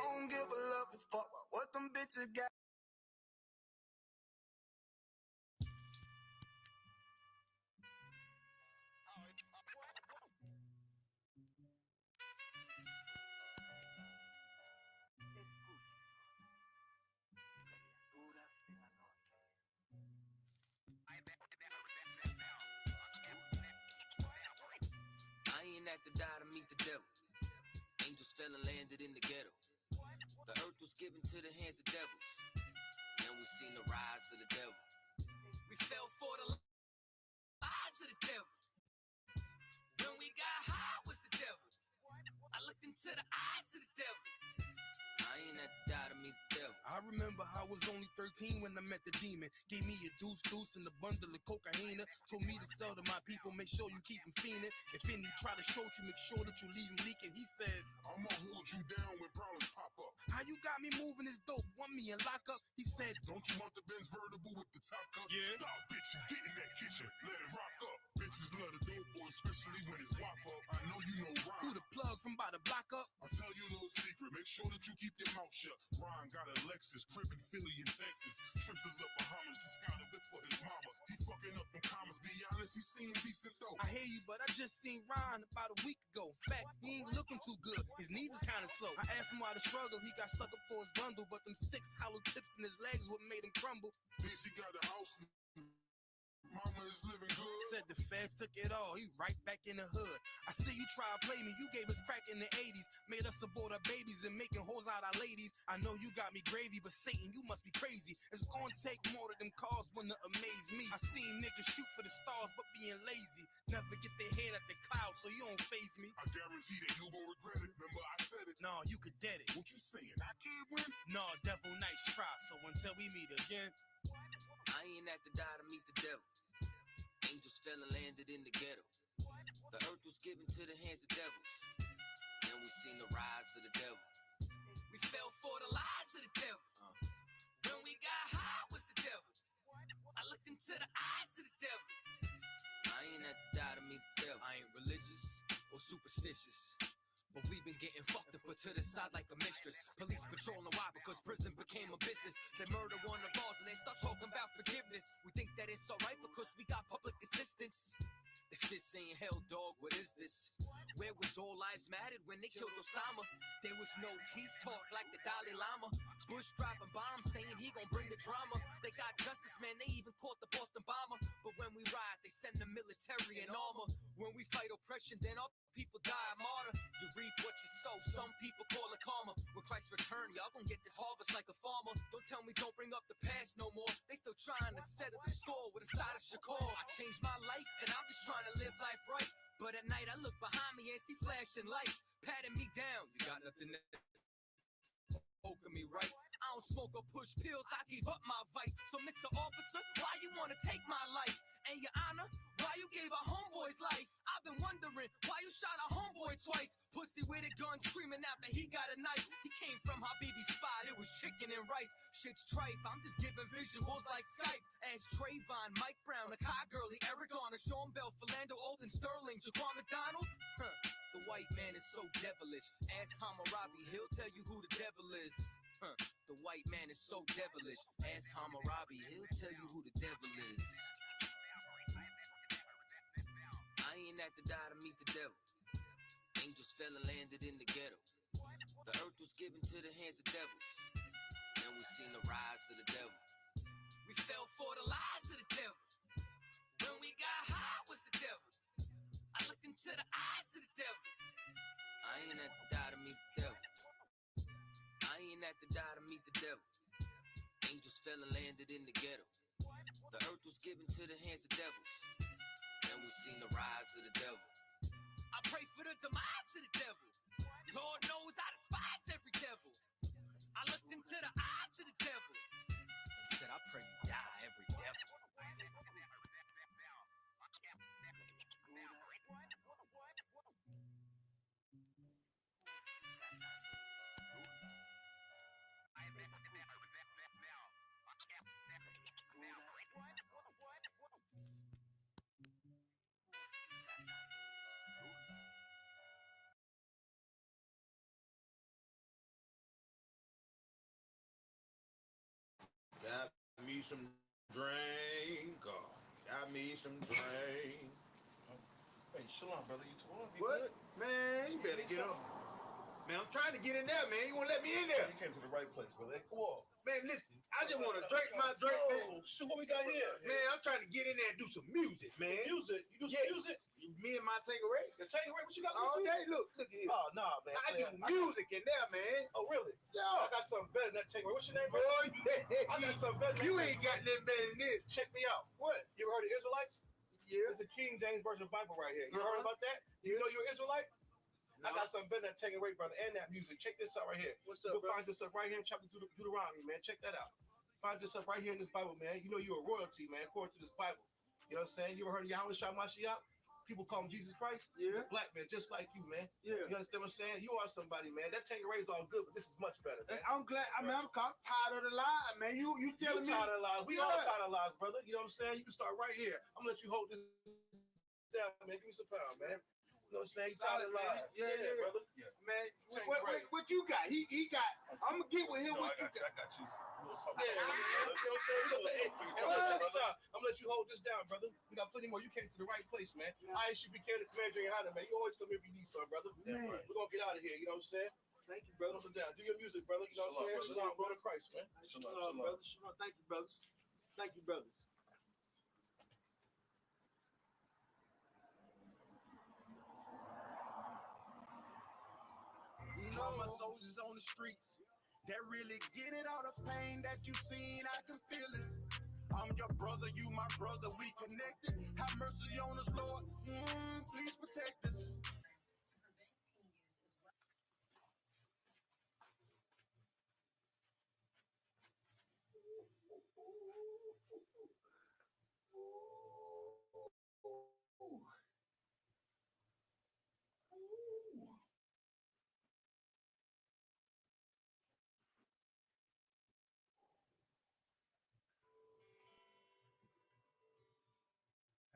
don't give a love a fuck about what them bitches got. I ain't at the die to meet the devil. Angels fell and landed in the ghetto. The earth was given to the hands of devils. Then we seen the rise of the devil. We fell for the lies of the devil. When we got high was the devil. I looked into the eyes of the devil. I ain't at the die to meet the devil. I remember I was only 13 when I met the demon. Gave me a deuce and a bundle of cocaine. Told me to sell to my people, make sure you keep them fiending. If any try to shoot you, make sure that you leave them leaking. He said, I'ma hold you down when problems pop up. how you got me moving this dope? Want me in lockup? He said, Don't you want the Benz vertible with the top cut? Yeah. Stop, bitch, and get in that kitchen. Let it rock up. Bitches love the dope boy, especially when it's wop up. I know you know Ron. who the plug from by the block up? I'll tell you a little secret. Make sure that you keep your mouth shut. Ron got a Lexus, crib in Philly and Texas. Trips to the Bahamas, just got a bit for his mama. He fucking up them commas, be honest, he seem decent though. I hear you, but I just seen Ron about a week ago. In fact, he ain't looking too good. His knees is kind of slow. I asked him why the struggle. He got stuck up for his bundle, but them 6 hollow tips in his legs what made him crumble. Means he got a house. Mama is living good. Said the feds took it all. He right back in the hood. I see you try to play me. You gave us crack in the 80s. Made us abort our babies and making hoes out our ladies. I know you got me gravy, but Satan, you must be crazy. It's gonna take more than them cars when to amaze me. I seen niggas shoot for the stars, but being lazy. Never get their head at the clouds, so you don't faze me. I guarantee that you gon' regret it. Remember I said it. Nah, you could dead it. What you saying? I can't win? Nah, devil, nice try. So until we meet again, I ain't at the die to meet the devil. Angels fell and landed in the ghetto. The earth was given to the hands of devils. Then we seen the rise of the devil. We fell for the lies of the devil. When we got high was the devil. I looked into the eyes of the devil. I ain't at the die to meet the devil. I ain't religious or superstitious, but we've been getting fucked and put to the side like a mistress. Police patrolling why? Because prison became a business. They murder one of ours and they start talking about forgiveness. We think that it's alright because we got public assistance. If this ain't hell, dog, what is this? Where was all lives mattered when they killed Osama? There was no peace talk like the Dalai Lama. Bush dropping bombs saying he gon' bring the drama. They got justice, man, they even caught the Boston bomber. But when we ride, they send the military in armor. When we fight oppression, then our people die a martyr. You reap what you sow, some people call it karma. When Christ return, y'all gon' get this harvest like a farmer. Don't tell me don't bring up the past no more. They still trying to settle the score with a side of Shakur. I changed my life and I'm just trying to live life right. But at night I look behind me and see flashing lights, patting me down. You got nothing to poking me right. I don't smoke or push pills, I give up my vice. So Mr. Officer, why you wanna take my life? And your honor, why you gave our homeboy's life? I've been wondering why you shot our homeboy twice. Pussy with a gun screaming out that he got a knife. He came from Habibi's spot, it was chicken and rice. Shit's trife, I'm just giving visuals like Skype. Ask Trayvon, Mike Brown, Akai Gurley, Eric Garner, Sean Bell, Philando, Olden, Sterling, Jaquan McDonald. The white man is so devilish. Ask Hammurabi, he'll tell you who the devil is. The white man is so devilish. Ask Hammurabi, he'll tell you who the devil is. I ain't at the die to meet the devil. Angels fell and landed in the ghetto. The earth was given to the hands of devils. Then we seen the rise of the devil. We fell for the lies of the devil. When we got high was the devil. I looked into the eyes of the devil. I ain't at the die to meet the devil. I ain't at the die to meet the devil. Angels fell and landed in the ghetto. The earth was given to the hands of devils. Then we seen the rise of the devil. I pray for the demise of the devil. Lord knows I despise every devil. I looked into the eyes of the devil and said, I pray you die every devil. me some drink. Got me some drink. Hey, Shalom, brother. You too long? What? Man, you better get up. Man, I'm trying to get in there, man. You won't let me in there. You came to the right place, brother. Come on. Man, listen, I just want to drink my drink, man. Shoot, what we got here? Man, I'm trying to get in there and do some music, man. Music? You do some music? Me and my Tangeray. The Tangeray, what you got? All day, look here. Oh, nah, man. I do music in there, man. Oh, really? Yeah. I got something better than that Tangeray. What's your name, bro? Oh, yeah. I got something better than You that ain't got nothing better than this. Check me out. What? You ever heard of Israelites? Yeah. It's a King James Version of Bible right here. You ever heard about that? You know you're an Israelite? No. I got something better than that Tangeray, brother, and that music. Check this out right here. What's up, You'll bro? find yourself right here in chapter Deuteronomy, man. Check that out. Find yourself right here in this Bible, man. You know you're a royalty, man, according to this Bible. You know what I'm saying? You ever heard of Yahweh Shah Mashiach? People call him Jesus Christ. Yeah. He's a black man, just like you, man. Yeah. You understand what I'm saying? You are somebody, man. That Tangeray is all good, but this is much better, man. I'm glad. I mean, I'm tired of the lie, man. You telling me? Tired of lies. We all tired of lies, brother. You know what I'm saying? You can start right here. I'm gonna let you hold this down, man. Give me some power, man. You know what I'm saying? You tired of lies. Yeah, brother. Yeah. Man, what you got? He got. I'm gonna get with him. No, what I you got got? you. A little something. You know what I'm saying? I'm gonna let you hold this down, brother. We got plenty more. You came to the right place, man. I should be carrying the commander in your hand, man. You always come here if you need something, brother. Man. We're gonna get out of here. You know what I'm saying? Thank you, brother. Hold it down. Do your music, brother. You know what I'm saying? Shalom, brother Christ, man. Shalom, brother. Shalom. Thank you, brothers. Thank you, brothers. You know my soldiers on the streets that really get it, all the pain that you seen, I can feel it. I'm your brother, you my brother, we connected. Have mercy on us, Lord. Please protect us.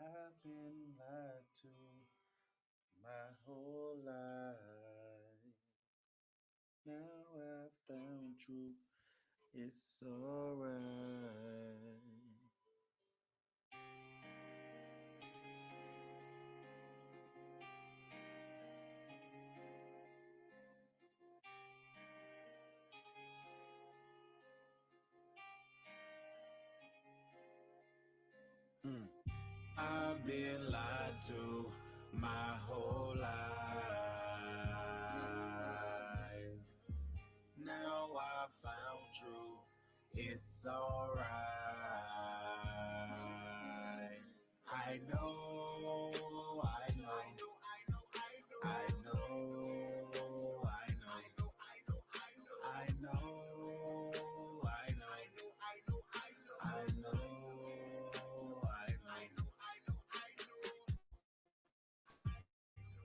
I've been lied to my whole life. Now I found truth. It's alright. I've been lied to my whole life. Now I found truth. It's alright. I know.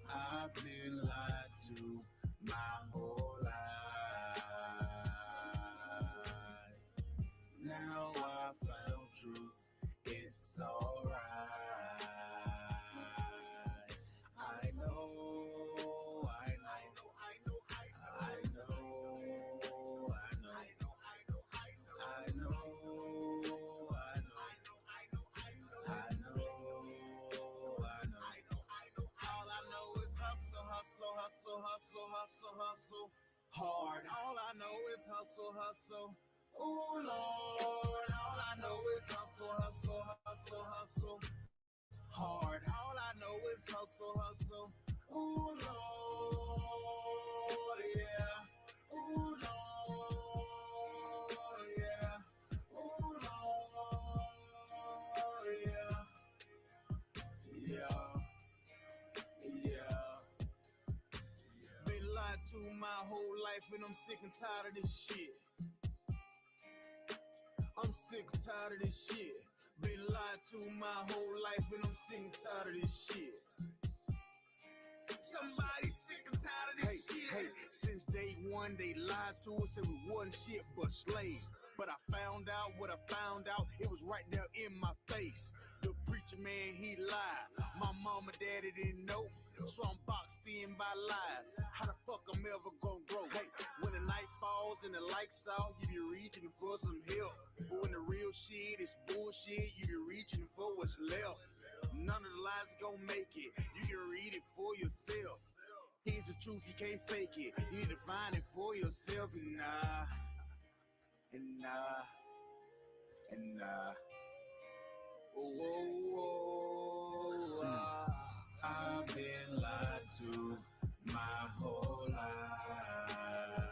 I've been lied to my whole life. Now I found truth. It's alright. I know. Hustle hard. All I know is hustle. Ooh, Lord. All I know is hustle hard. All I know is hustle. Ooh, Lord, yeah. Ooh, Lord, yeah. Ooh, Lord, yeah. Been lied to my whole life and I'm sick and tired of this shit. I'm sick and tired of this shit. Been lied to my whole life and I'm sick and tired of this shit. Somebody sick and tired of this shit. Hey, since day one they lied to us and we wasn't shit but slaves. But I found out what I found out, it was right there in my face. The preacher man, he lied. My mama, daddy didn't know, so I'm boxed in by lies. How the fuck I'm ever gonna grow? Hey, when the night falls and the lights out, you be reaching for some help. But when the real shit is bullshit, you be reaching for what's left. None of the lies gon' make it. You can read it for yourself. Here's the truth, you can't fake it. You need to find it for yourself. And nah, and nah, and nah. Oh, I've been lied to my whole life.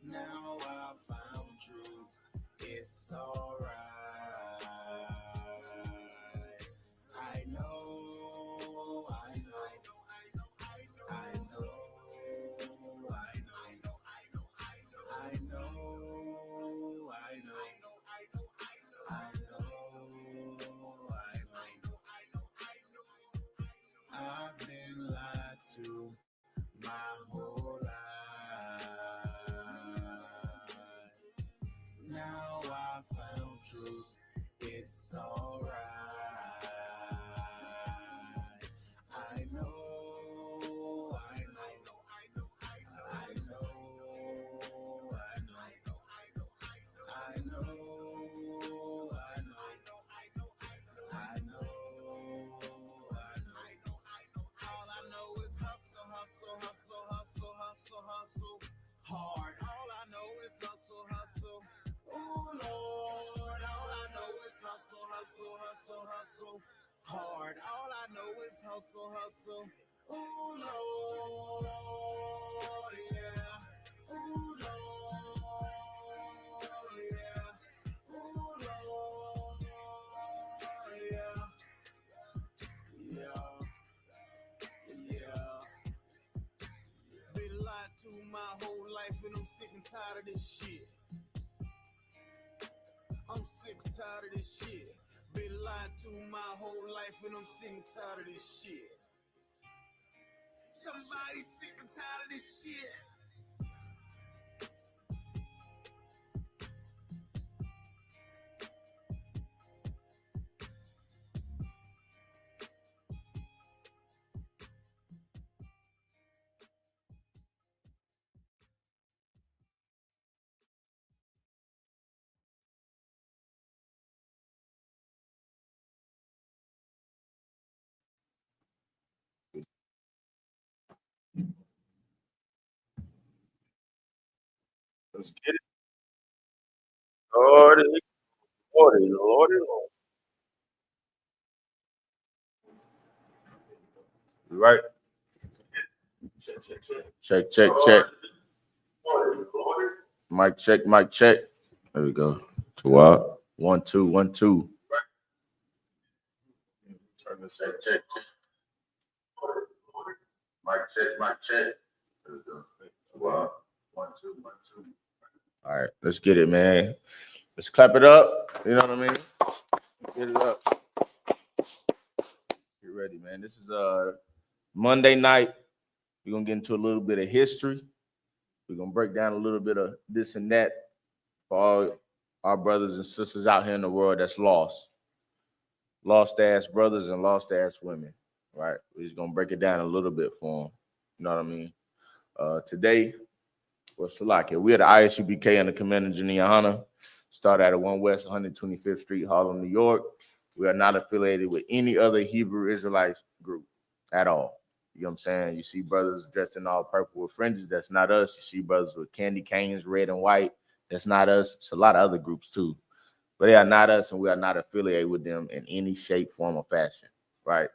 Now I found truth. It's alright. I know, I know, I know, I've been lied to my whole life. Now I found truth. It's alright. I know, I know, I know, I know, I know. All I know is hustle, hustle, hustle, hustle, hustle, hustle. Hard. All I know is hustle, hustle. Ooh, Lord. All I know is hustle, hustle, hustle, hustle. Hard. All I know is hustle, hustle. Ooh, Lord. Yeah. Ooh, Lord. Yeah. Ooh, Lord. Yeah. Yeah. Yeah. Been lied to my whole life and I'm sick and tired of this shit. I'm sick and tired of this shit. Been lied to my whole life and I'm sick and tired of this shit. Somebody sick and tired of this shit. Let's get it. Lordy, Lordy, Lordy, Lord. You right? Check, check, check. Mic check, mic check. There we go. 1, 2, 1, 2. Turn this check, check. Mic check, mic check. There we go. 1, 2, 1, 2. All right, let's get it, man. Let's clap it up. You know what I mean? Get it up. Get ready, man. This is Monday night. We're gonna get into a little bit of history. We're gonna break down a little bit of this and that for all our brothers and sisters out here in the world that's lost. Lost ass brothers and lost ass women. Right? We're just gonna break it down a little bit for them. You know what I mean? Today, Salakia. We're at the Isupk in the Commander Juniahana. Start at 1 West 125th Street, Harlem, New York. We are not affiliated with any other Hebrew Israelites group at all. You know what I'm saying? You see brothers dressed in all purple with fringes. That's not us. You see brothers with candy canes, red and white. That's not us. It's a lot of other groups too. But they are not us, and we are not affiliated with them in any shape, form, or fashion, right?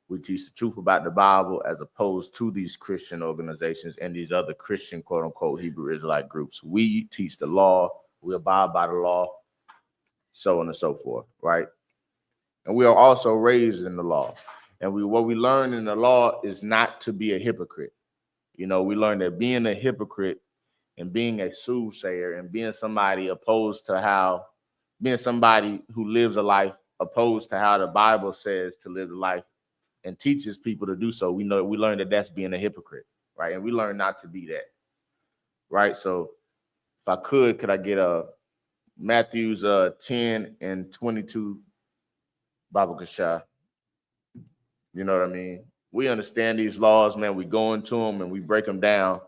We teach the truth about the Bible as opposed to these Christian organizations and these other Christian, quote unquote, Hebrew Israelite groups. We teach the law. We abide by the law, so on and so forth, right? And we are also raised in the law. And what we learn in the law is not to be a hypocrite. You know, we learn that being a hypocrite and being a soothsayer and being somebody being somebody who lives a life opposed to how the Bible says to live the life and teaches people to do so, we learn that that's being a hypocrite, right? And we learn not to be that, right? So if I could I get Matthews 10 and 22 Bible Kasha? You know what I mean? We understand these laws, man. We go into them and we break them down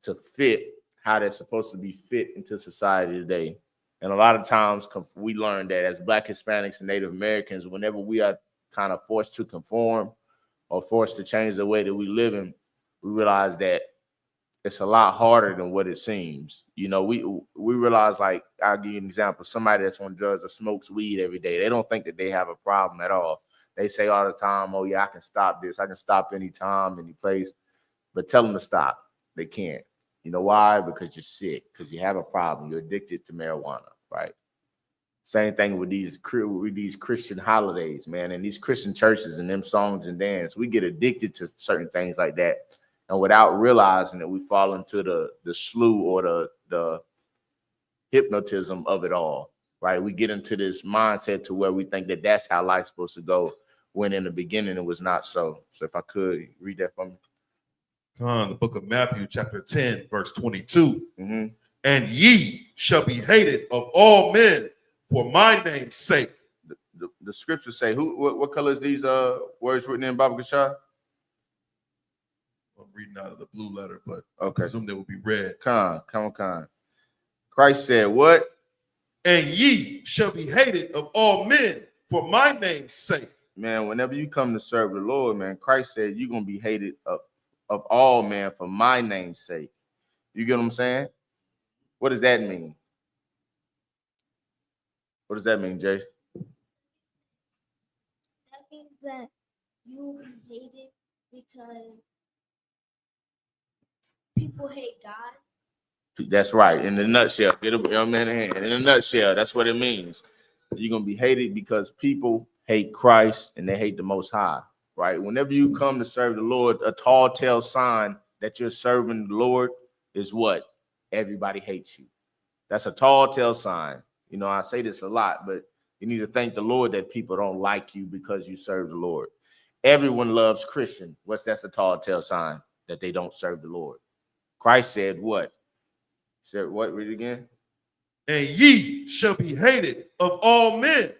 to fit how they're supposed to be fit into society today. And a lot of times we learn that as Black, Hispanics, and Native Americans, whenever we are kind of forced to conform or forced to change the way that we live in, we realize that it's a lot harder than what it seems. You know, we realize, like, I'll give you an example. Somebody that's on drugs or smokes weed every day, they don't think that they have a problem at all. They say all the time, oh, yeah, I can stop this. I can stop anytime, any place. But tell them to stop. They can't. You know why? Because you're sick, because you have a problem. You're addicted to marijuana, right? Same thing with these Christian holidays, man, and these Christian churches and them songs and dance. We get addicted to certain things like that. And without realizing that, we fall into the slough or the hypnotism of it all, right? We get into this mindset to where we think that that's how life's supposed to go, when in the beginning it was not so. So if I could read that for me. The book of Matthew, chapter 10, verse 22. Mm-hmm. And ye shall be hated of all men for my name's sake. The scriptures say, what color is these words written in, Baba Kashar? I'm reading out of the blue letter, but okay. I presume they will be red. Come on. Christ said what? And ye shall be hated of all men for my name's sake. Man, whenever you come to serve the Lord, man, Christ said you're going to be hated of all men for my name's sake. You get what I'm saying? What does that mean? What does that mean, Jay? That means that you will be hated because people hate God. That's right. In the nutshell, get a young man in hand. In a nutshell, that's what it means. You're going to be hated because people hate Christ and they hate the Most High, right? Whenever you come to serve the Lord, a tall tale sign that you're serving the Lord is what? Everybody hates you. That's a tall tale sign. You know, I say this a lot, but you need to thank the Lord that people don't like you because you serve the Lord. Everyone loves Christian. That's a tall tale sign that they don't serve the Lord. Christ said what? He said what? Read it again. And ye shall be hated of all men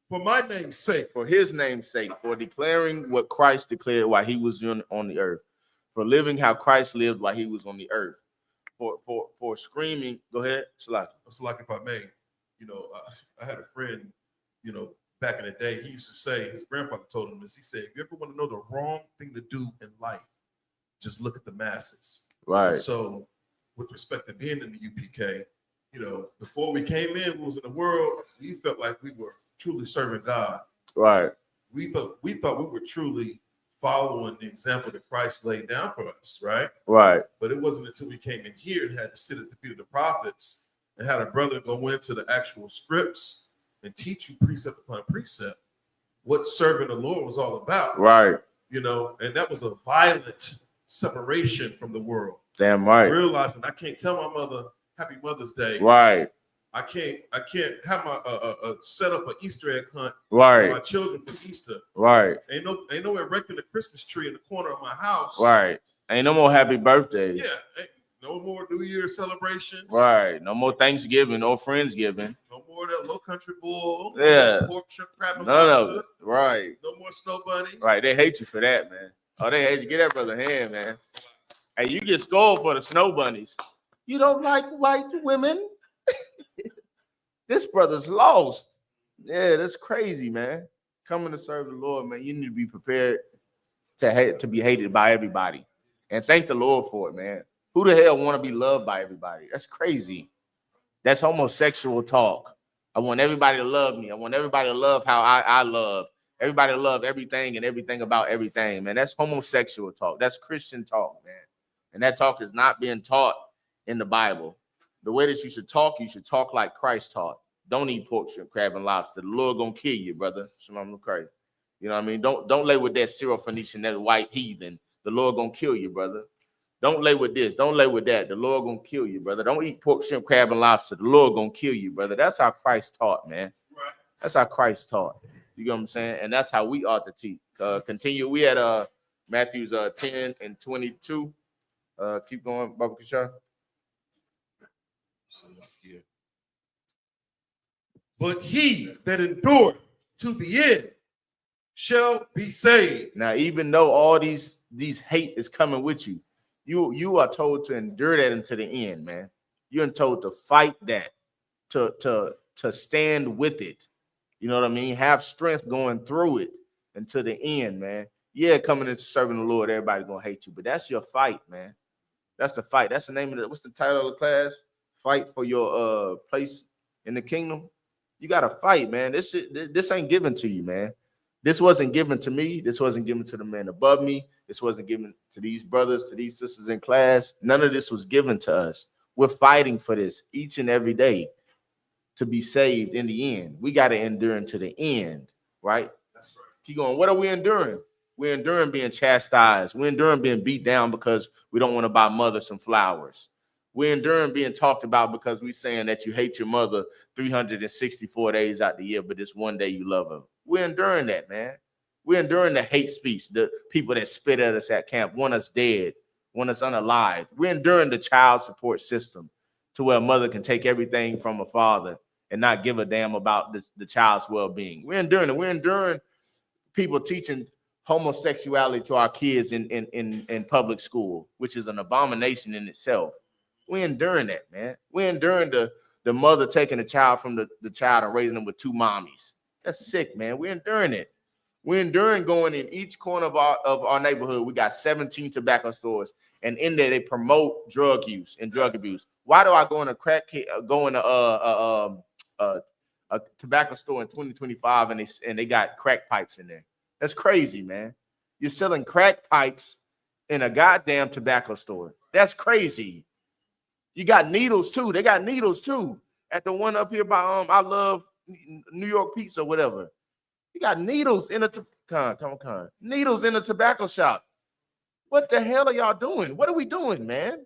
for my name's sake. For his name's sake, for declaring what Christ declared while he was on the earth, for living how Christ lived while he was on the earth, for screaming. Go ahead, Salaki. Salaki, if I may. You know, I had a friend, you know, back in the day, he used to say, his grandfather told him this. He said, if you ever want to know the wrong thing to do in life, just look at the masses. Right. And so with respect to being in the UPK, you know, before we came in, we was in the world, we felt like we were truly serving God. Right. We thought we were truly following the example that Christ laid down for us, right? Right. But it wasn't until we came in here and had to sit at the feet of the prophets and had a brother go into the actual scripts and teach you precept upon precept what serving the Lord was all about. Right. You know, and that was a violent separation from the world. Damn right. Realizing I can't tell my mother Happy Mother's Day. Right. I can't have my set up an Easter egg hunt right. for my children for Easter. Right. Ain't no erecting a Christmas tree in the corner of my house. Right. Ain't no more happy birthdays. Yeah. No more New Year's celebrations. Right. No more Thanksgiving, no Friendsgiving. No more of that Low Country Bull. Yeah. No pork, shrimp, crab, and none lobster. of it. Right. No more snow bunnies. Right. They hate you for that, man. Oh, they hate you. Get that brother a hand, man. Hey, you get scolded for the snow bunnies. You don't like white women? This brother's lost. Yeah, that's crazy, man. Coming to serve the Lord, man, you need to be prepared to be hated by everybody. And thank the Lord for it, man. Who the hell want to be loved by everybody? That's crazy. That's homosexual talk. I want everybody to love me. I want everybody to love how I love. Everybody to love everything and everything about everything, man. That's homosexual talk. That's Christian talk, man. And that talk is not being taught in the Bible. The way that you should talk like Christ taught. Don't eat pork, shrimp, crab, and lobster. The Lord gonna kill you, brother. Shalom Christ. You know what I mean? Don't lay with that Syrophoenician, that white heathen. The Lord gonna kill you, brother. Don't lay with this. Don't lay with that. The Lord gonna kill you, brother. Don't eat pork, shrimp, crab, and lobster. The Lord gonna kill you, brother. That's how Christ taught, man. That's how Christ taught. You know what I'm saying? And that's how we ought to teach. Continue. We had Matthew's 10 and 22. Keep going, Baba Kishar. But he that endureth to the end shall be saved. Now, even though all these hate is coming with you, You are told to endure that until the end, man. You're told to fight that, to stand with it. You know what I mean? Have strength going through it until the end, man. Yeah, coming into serving the Lord, everybody's gonna hate you, but that's your fight, man. That's the fight. That's the name of it. What's the title of the class? Fight for your place in the kingdom. You gotta fight, man. This ain't given to you, man. This wasn't given to me. This wasn't given to the man above me. This wasn't given to these brothers, to these sisters in class. None of this was given to us. We're fighting for this each and every day to be saved in the end. We got to endure to the end, right? That's right. Keep going. What are we enduring? We're enduring being chastised. We're enduring being beat down because we don't want to buy mother some flowers. We're enduring being talked about because we're saying that you hate your mother 364 days out the year, but it's one day you love her. We're enduring that, man. We're enduring the hate speech, the people that spit at us at camp, want us dead, want us unalive. We're enduring the child support system to where a mother can take everything from a father and not give a damn about the child's well-being. We're enduring it. We're enduring people teaching homosexuality to our kids in public school, which is an abomination in itself. We're enduring that, man. We're enduring the mother taking the child from the child and raising them with two mommies. That's sick, man. We're enduring it. We're enduring going in each corner of our neighborhood. We got 17 tobacco stores, and in there they promote drug use and drug abuse. Why do I go in a tobacco store in 2025 and they got crack pipes in there? That's crazy, man. You're selling crack pipes in a goddamn tobacco store. That's crazy. You got needles too. They got needles too. At the one up here by I Love New York Pizza, whatever. You got needles in a needles in a tobacco shop. What the hell are y'all doing? What are we doing, man?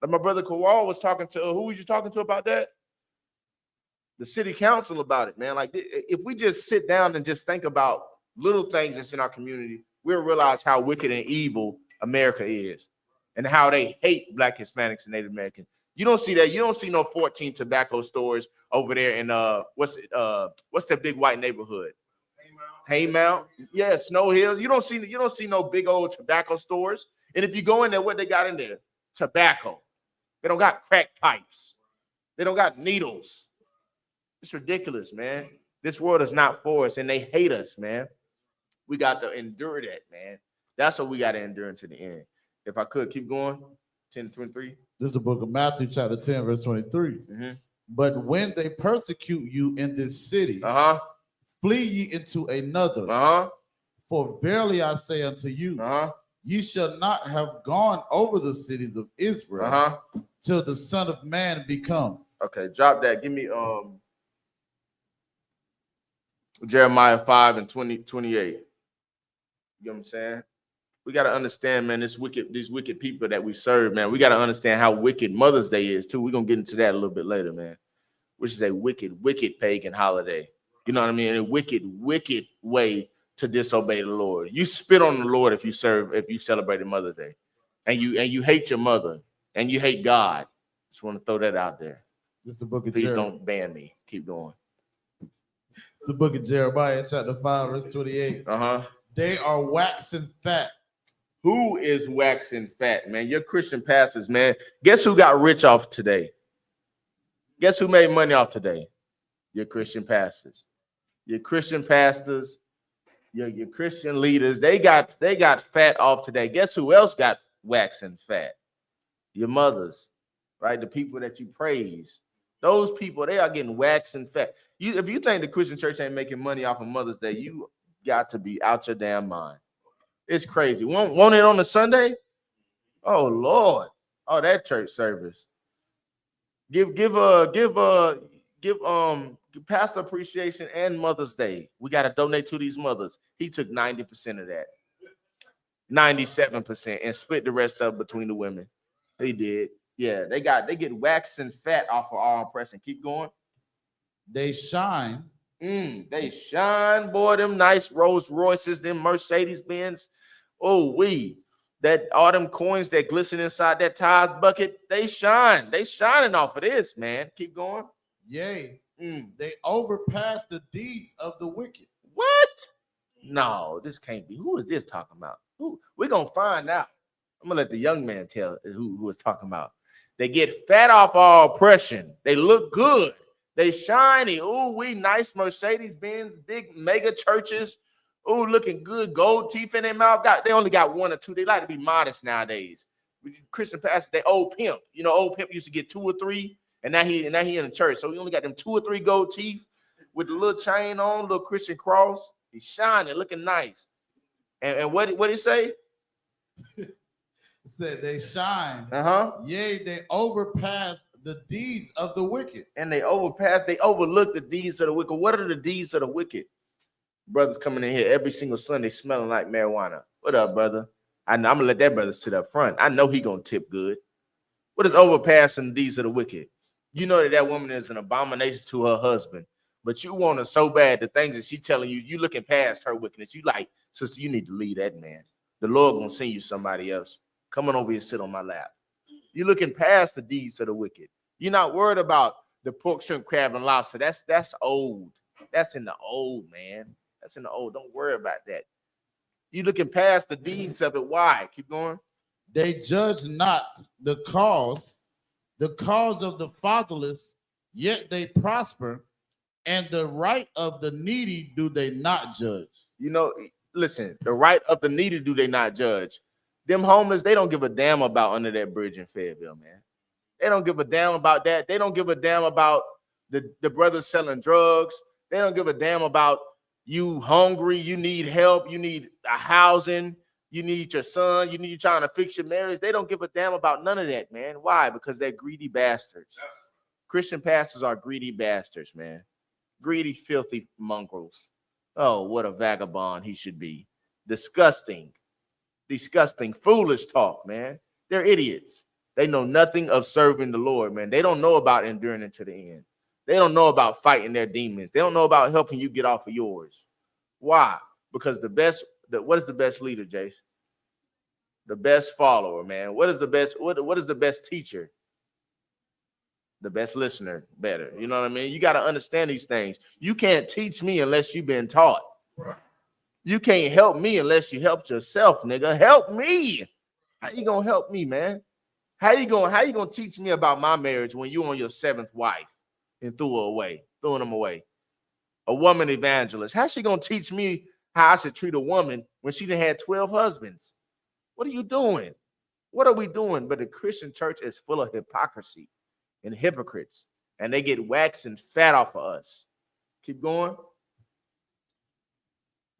Like my brother Kowal was talking to, who was you talking to about that? The city council about it, man. Like, if we just sit down and just think about little things that's in our community, we'll realize how wicked and evil America is and how they hate Black, Hispanics, and Native Americans. You don't see that. You don't see no 14 tobacco stores over there in what's that big white neighborhood? Haymount. Yeah, Snow Hills. You don't see no big old tobacco stores. And if you go in there, what they got in there? Tobacco. They don't got crack pipes. They don't got needles. It's ridiculous, man. This world is not for us, and they hate us, man. We got to endure that, man. That's what we got to endure to the end. If I could keep going, 10:23. This is the book of Matthew, chapter 10, verse 23. Mm-hmm. But when they persecute you in this city, flee ye into another. For verily I say unto you, ye shall not have gone over the cities of Israel till the Son of Man be come. Okay, drop that. Give me Jeremiah 5 and 28. You know what I'm saying? We got to understand, man, these wicked people that we serve, man. We got to understand how wicked Mother's Day is, too. We're going to get into that a little bit later, man, which is a wicked pagan holiday. You know what I mean? A wicked way to disobey the Lord. You spit on the Lord if you celebrate Mother's Day. And you hate your mother and you hate God. Just want to throw that out there. This is the book of Please don't ban me. Keep going. It's the book of Jeremiah, chapter 5, verse 28. They are waxing fat. Who is waxing fat, man? Your Christian pastors, man. Guess who got rich off today? Guess who made money off today? Your Christian pastors. Your Christian pastors, your Christian leaders, they got fat off today. Guess who else got waxing fat? Your mothers, right? The people that you praise. Those people, they are getting waxing fat. If you think the Christian church ain't making money off of Mother's Day, you got to be out your damn mind. It's crazy. Want it on a Sunday? Oh Lord! Oh, that church service. Give Pastor Appreciation and Mother's Day. We got to donate to these mothers. He took 90% of that, 97%, and split the rest up between the women. He did. Yeah, they get waxing fat off of our oppression. Keep going. They shine. They shine, boy. Them nice Rolls Royces, them Mercedes Benz. Oh, that all them coins that glisten inside that tithe bucket, they shine. They shining off of this, man. Keep going. Yay. They overpass the deeds of the wicked. What? No, this can't be. Who is this talking about? Who? We're gonna find out. I'm gonna let the young man tell who was talking about. They get fat off all oppression. They look good. They shiny. Ooh, we nice Mercedes Benz, big mega churches. Ooh, looking good, gold teeth in their mouth. They only got one or two. They like to be modest nowadays. Christian pastors, they old pimp. You know, old pimp used to get 2 or 3, and now he in the church. So he only got them 2 or 3 gold teeth with the little chain on, little Christian cross. He's shining, looking nice. And what did he say? It said they shine. Yea, they overpass the deeds of the wicked. And they overlook the deeds of the wicked. What are the deeds of the wicked? Brothers coming in here every single Sunday smelling like marijuana. What up, brother? I'm gonna let that brother sit up front. I know he gonna tip good. What is overpassing the deeds of the wicked? You know that woman is an abomination to her husband, but you want her so bad. The things that she telling you, you looking past her wickedness. You like, sister, you need to leave that man. The Lord gonna send you somebody else. Come on over here, sit on my lap. You're looking past the deeds of the wicked. You're not worried about the pork, shrimp, crab, and lobster. That's old. That's in the old, man. That's in the old. Don't worry about that. You're looking past the deeds of it. Why? Keep going. They judge not the cause of the fatherless, yet they prosper, and the right of the needy do they not judge. You know, listen, the right of the needy do they not judge. Them homeless, they don't give a damn about under that bridge in Fayetteville, man. They don't give a damn about that. They don't give a damn about the brothers selling drugs. They don't give a damn about you hungry, you need help, you need a housing, you need your son, you trying to fix your marriage. They don't give a damn about none of that, man. Why? Because they're greedy bastards. Christian pastors are greedy bastards, man. Greedy, filthy mongrels. Oh, what a vagabond he should be. Disgusting, foolish talk, man. They're idiots. They know nothing of serving the Lord, man. They don't know about enduring into the end. They don't know about fighting their demons. They don't know about helping you get off of yours. Why? Because what is the best leader, Jace? The best follower, man. What is the best teacher? The best listener, better. You know what I mean? You got to understand these things. You can't teach me unless you've been taught. You can't help me unless you helped yourself, nigga. Help me. How you gonna help me, man? How you gonna teach me about my marriage when you on your 7th wife and throwing them away? A woman evangelist. How's she gonna teach me how I should treat a woman when she done had 12 husbands? What are you doing? What are we doing? But the Christian church is full of hypocrisy and hypocrites, and they get waxed and fat off of us. Keep going.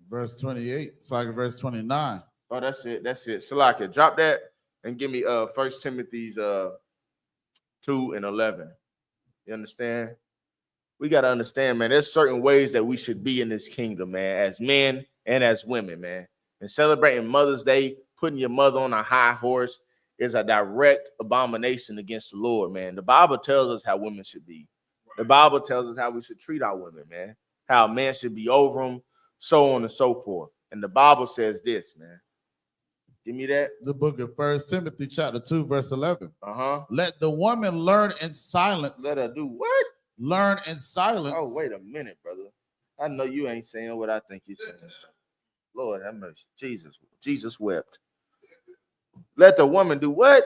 Verse 28, Salaka, verse 29. Oh, that's it. Salaka, drop that and give me 1 Timothy 2:11. You understand? We got to understand, man, there's certain ways that we should be in this kingdom, man, as men and as women, man. And celebrating Mother's Day, putting your mother on a high horse is a direct abomination against the Lord, man. The Bible tells us how women should be. The Bible tells us how we should treat our women, man. How a man should be over them, so on and so forth. And the Bible says this, man. Give me that. The book of 1 Timothy chapter 2, verse 11. Let the woman learn in silence. Let her do what? Learn in silence. Oh, wait a minute, brother. I know you ain't saying what I think you're saying. Lord have mercy. Jesus wept. Let the woman do what?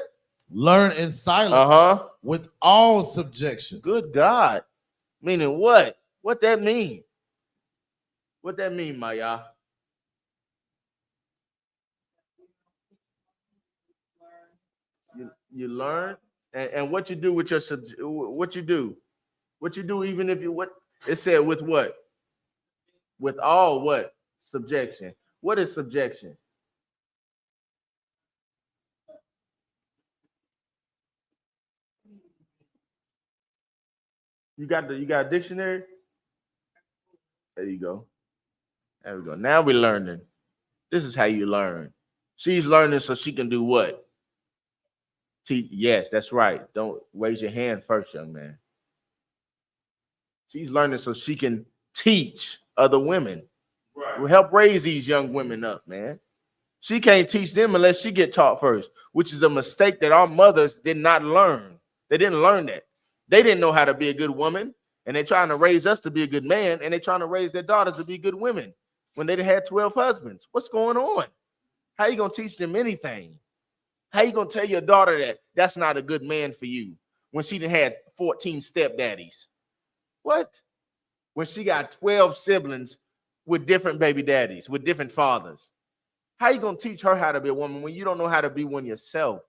Learn in silence. With all subjection. Good God. Meaning what? What that mean? What that mean, Maya? You learn, and what you do with your what you do even if you what it said with what? With all what? Subjection. What is subjection? You got a dictionary? There you go. There we go. Now we're learning. This is how you learn. She's learning so she can do what? Yes, that's right. Don't raise your hand first, young man. She's learning so she can teach other women. Right. We'll help raise these young women up, man. She can't teach them unless she get taught first, which is a mistake that our mothers did not learn. They didn't learn that. They didn't know how to be a good woman, and they're trying to raise us to be a good man, and they're trying to raise their daughters to be good women when they had 12 husbands. What's going on? How you going to teach them anything? How you gonna tell your daughter that that's not a good man for you when she done had 14 stepdaddies? What? When she got 12 siblings with different baby daddies, with different fathers. How you gonna teach her how to be a woman when you don't know how to be one yourself?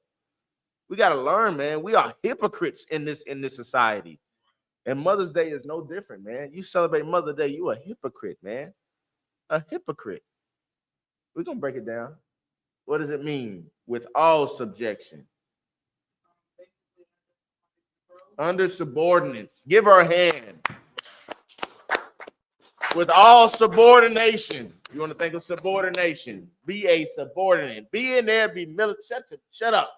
We gotta learn, man. We are hypocrites in this society. And Mother's Day is no different, man. You celebrate Mother's Day, you a hypocrite, man. A hypocrite. We're gonna break it down. What does it mean? With all subjection. Under subordinates. Give her a hand. With all subordination. You want to think of subordination? Be a subordinate. Be in there, be military. Shut up.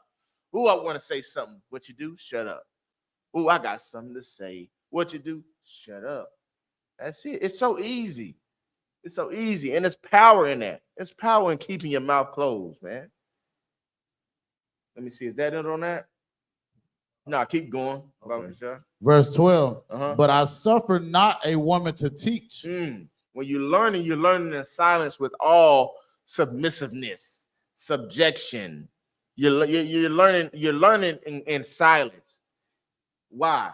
Ooh, I want to say something. What you do? Shut up. Ooh, I got something to say. What you do? Shut up. That's it. It's so easy. It's so easy. And there's power in that. There's power in keeping your mouth closed, man. Let me see. Is that it on that? No, keep going. Okay. Verse 12. But I suffer not a woman to teach. When you're learning in silence with all submissiveness, subjection. You're learning in silence. Why?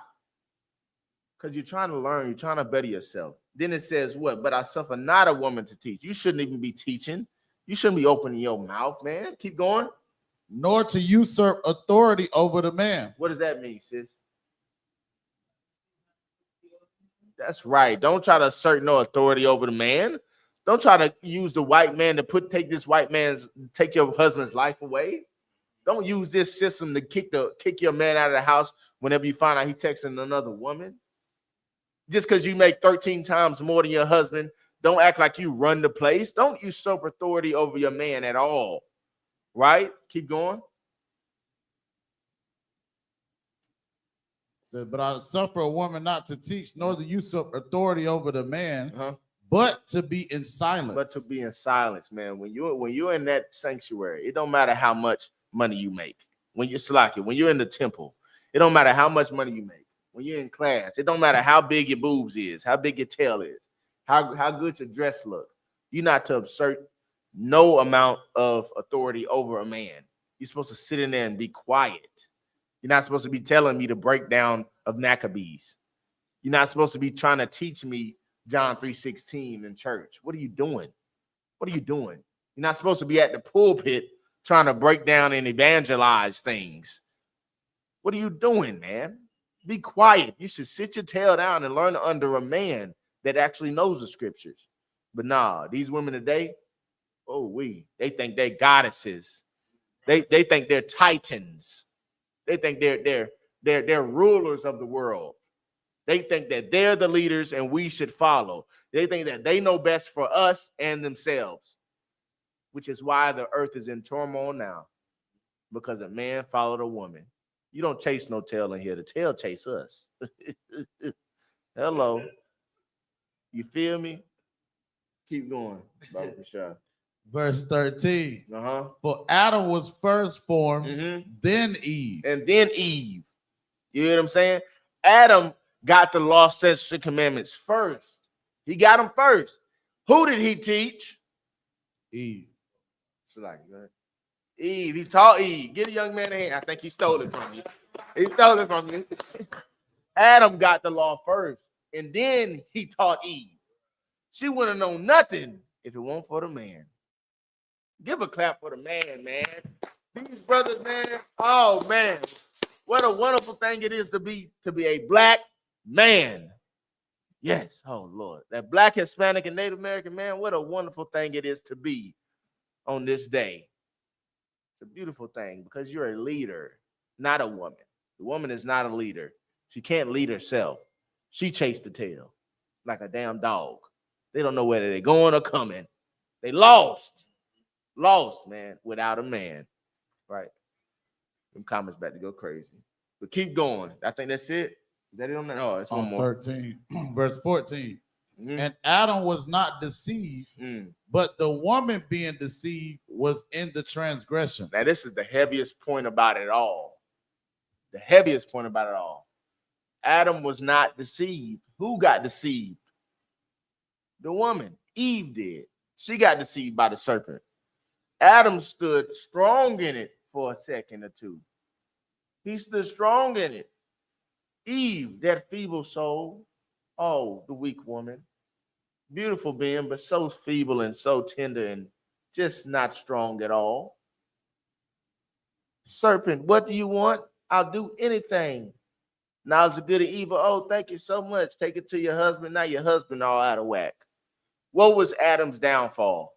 Because you're trying to learn, you're trying to better yourself. Then it says what? But I suffer not a woman to teach. You shouldn't even be teaching. You shouldn't be opening your mouth, man. Keep going. Nor to usurp authority over the man. What does that mean, sis? That's right. Don't try to assert no authority over the man. Don't try to use the white man to take your husband's life away. Don't use this system to kick your man out of the house whenever you find out he's texting another woman. Just because you make 13 times more than your husband, don't act like you run the place. Don't usurp authority over your man at all. Right? Keep going. Said, but I suffer a woman not to teach, nor to usurp authority over the man, but to be in silence. But to be in silence, man. When you're in that sanctuary, it don't matter how much money you make. When you're in the temple, it don't matter how much money you make. When you're in class, it don't matter how big your boobs is, how big your tail is, how good your dress look. You're not to assert no amount of authority over a man. You're supposed to sit in there and be quiet. You're not supposed to be telling me the breakdown of Maccabees. You're not supposed to be trying to teach me John 3:16 in church. What are you doing? What are you doing? You're not supposed to be at the pulpit trying to break down and evangelize things. What are you doing, man? Be quiet. You should sit your tail down and learn under a man that actually knows the scriptures. But nah, these women today, they think they're goddesses. They think they're titans. They think they're rulers of the world. They think that they're the leaders and we should follow. They think that they know best for us and themselves, which is why the earth is in turmoil now, because a man followed a woman. You don't chase no tail in here. The tail chase us. Hello. You feel me? Keep going. Verse 13. For Adam was first formed, then Eve. And then Eve. You hear what I'm saying? Adam got the law, statutes, and commandments first. He got them first. Who did he teach? Eve. Eve. He taught Eve. Get a young man a hand. I think he stole it from you. He stole it from you. Adam got the law first, and then he taught Eve. She wouldn't know nothing if it weren't for the man. Give a clap for the man, man. These brothers, man. Oh, man. What a wonderful thing it is to be a black man. Yes. Oh, Lord. That black, Hispanic, and Native American man, what a wonderful thing it is to be on this day. It's a beautiful thing because you're a leader, not a woman. The woman is not a leader. She can't lead herself. She chased the tail like a damn dog. They don't know whether they're going or coming. They lost, man, without a man, right? Them comments about to go crazy. But keep going. I think that's it. Is that it on that? Oh, it's one more. 13, verse 14. And Adam was not deceived, but the woman being deceived was in the transgression. Now, this is the heaviest point about it all. The heaviest point about it all. Adam was not deceived. Who got deceived? The woman. Eve did. She got deceived by the serpent. Adam stood strong in it for a second or two. He stood strong in it. Eve, that feeble soul, oh, the weak woman, beautiful being, but so feeble and so tender and just not strong at all. Serpent, what do you want? I'll do anything. Knowledge of good and evil. Oh, thank you so much. Take it to your husband. Now your husband all out of whack. What was Adam's downfall?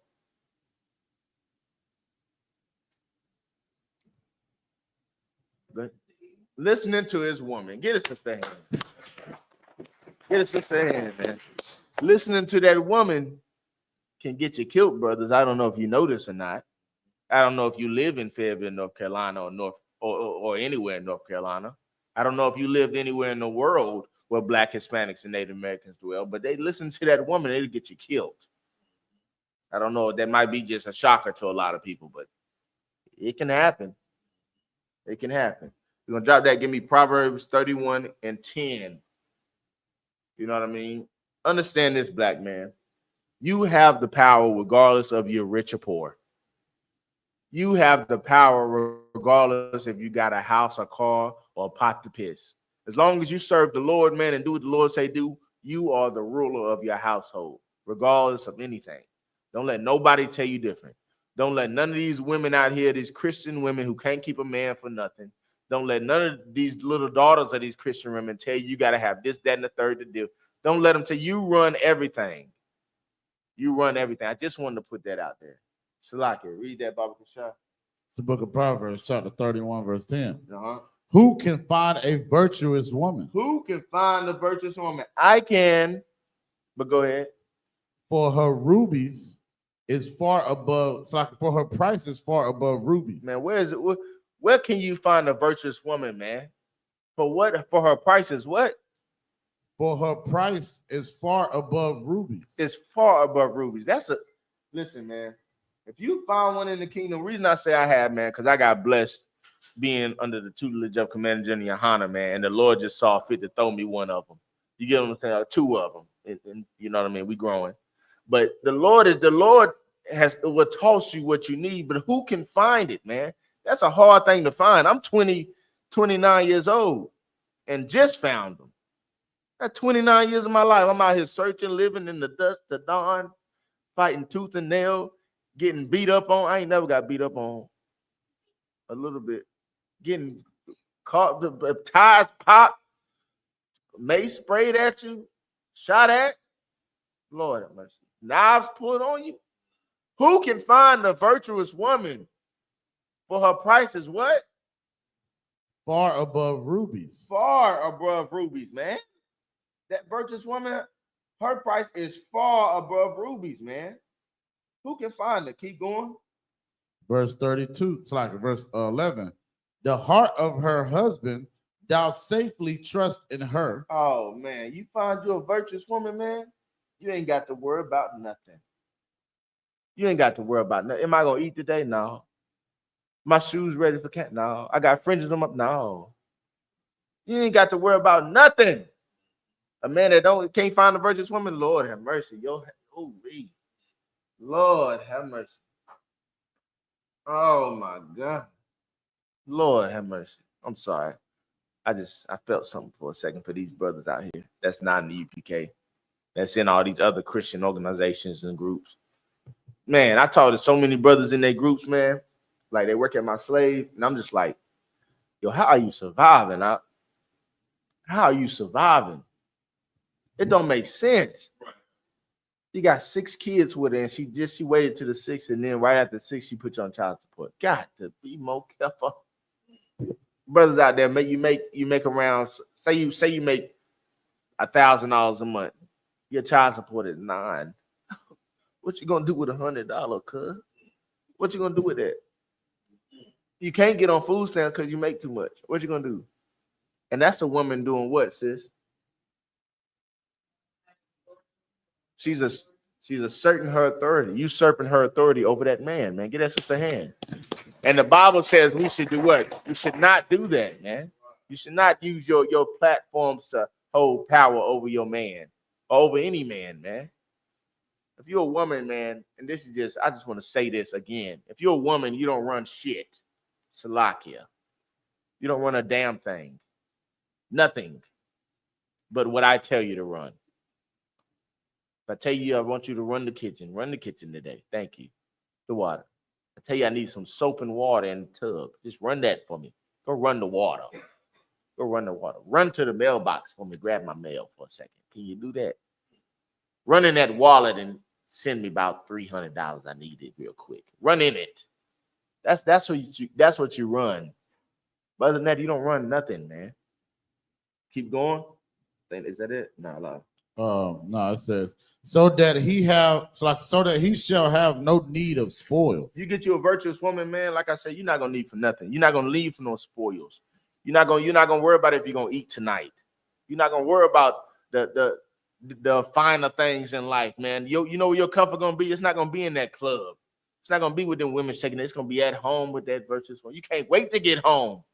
Listening to his woman. Get a sister hand. Get a sister hand, man. Listening to that woman can get you killed, brothers. I don't know if you know this or not. I don't know if you live in Fayetteville, North Carolina, or anywhere in North Carolina. I don't know if you lived anywhere in the world where Black, Hispanics, and Native Americans dwell, but they listen to that woman, it'll get you killed. I don't know. That might be just a shocker to a lot of people, but it can happen. It can happen. You're going to drop that. Give me Proverbs 31 and 10. You know what I mean? Understand this, Black man. You have the power regardless of you're rich or poor. You have the power regardless if you got a house, a car, or a pot to piss. As long as you serve the Lord, man, and do what the Lord say do, you are the ruler of your household, regardless of anything. Don't let nobody tell you different. Don't let none of these women out here, these Christian women who can't keep a man for nothing. Don't let none of these little daughters of these Christian women tell you got to have this, that, and the third to do. Don't let them tell you run everything. You run everything. I just wanted to put that out there. Salaki, read that, Baba Kashah. It's the book of Proverbs, chapter 31, verse 10. Uh-huh. Who can find a virtuous woman? Who can find a virtuous woman? I can, but go ahead. For her rubies is far above, for her price is far above rubies. Man, where is it? Where can you find a virtuous woman, man? For what? For her price is what? For her price is far above rubies. It's far above rubies. Listen, man. If you find one in the kingdom, reason I say I have, man, because I got blessed being under the tutelage of Commander General Yohana, man, and the Lord just saw fit to throw me one of them. You get what I'm saying? Two of them, and you know what I mean? We growing, but the Lord will toss you what you need. But who can find it, man? That's a hard thing to find. I'm 29 years old, and just found them. That's 29 years of my life. I'm out here searching, living in the dust, the dawn, fighting tooth and nail. Getting beat up on. I ain't never got beat up on. A little bit. Getting caught, tires popped, mace sprayed at you, shot at. Lord have mercy. Knives pulled on you. Who can find a virtuous woman? For her price is what? Far above rubies. Far above rubies, man. That virtuous woman, her price is far above rubies, man. Who can find it? Keep going. Verse 32, it's like verse 11. The heart of her husband, thou safely trust in her. Oh, man. You find you a virtuous woman, man, you ain't got to worry about nothing. You ain't got to worry about nothing. Am I going to eat today? No. My shoes ready for camp? No. I got fringes them up? No. You ain't got to worry about nothing. A man that can't find a virtuous woman, Lord have mercy. Lord have mercy. Oh my God. Lord have mercy. I'm sorry. I felt something for a second for these brothers out here. That's not in the UPK. That's in all these other Christian organizations and groups. Man, I talked to so many brothers in their groups, man. Like they work at my slave. And I'm just like, yo, how are you surviving? How are you surviving? It don't make sense. You got 6 kids with her, and she waited to the 6th, and then right after 6, she put you on child support. Got to be more careful. Brothers out there, you make around, say you make $1,000 a month. Your child support is $9. What you gonna do with $100, cuz? What you gonna do with that? You can't get on food stamps because you make too much. What you gonna do? And that's a woman doing what, sis? She's asserting her authority, usurping her authority over that man, man. Get that sister hand. And the Bible says we should do what? You should not do that, man. You should not use your platforms to hold power over your man, or over any man, man. If you're a woman, man, and I just want to say this again. If you're a woman, you don't run shit. Salakia. You don't run a damn thing. Nothing. But what I tell you to run. If I tell you I want you to run the kitchen today. Thank you. The water. I tell you I need some soap and water in the tub. Just run that for me. Go run the water. Go run the water. Run to the mailbox for me. Grab my mail for a second. Can you do that? Run in that wallet and send me about $300. I need it real quick. Run in it. That's what you run. But other than that, you don't run nothing, man. Keep going. Is that it? No. No, it says so that he shall have no need of spoil. You get you a virtuous woman, man. Like I said, you're not gonna need for nothing. You're not gonna leave for no spoils. You're not gonna worry about if you're gonna eat tonight. You're not gonna worry about the finer things in life, man. You know where your comfort gonna be? It's not gonna be in that club. It's not gonna be with them women shaking it. It's gonna be at home with that virtuous woman. You can't wait to get home.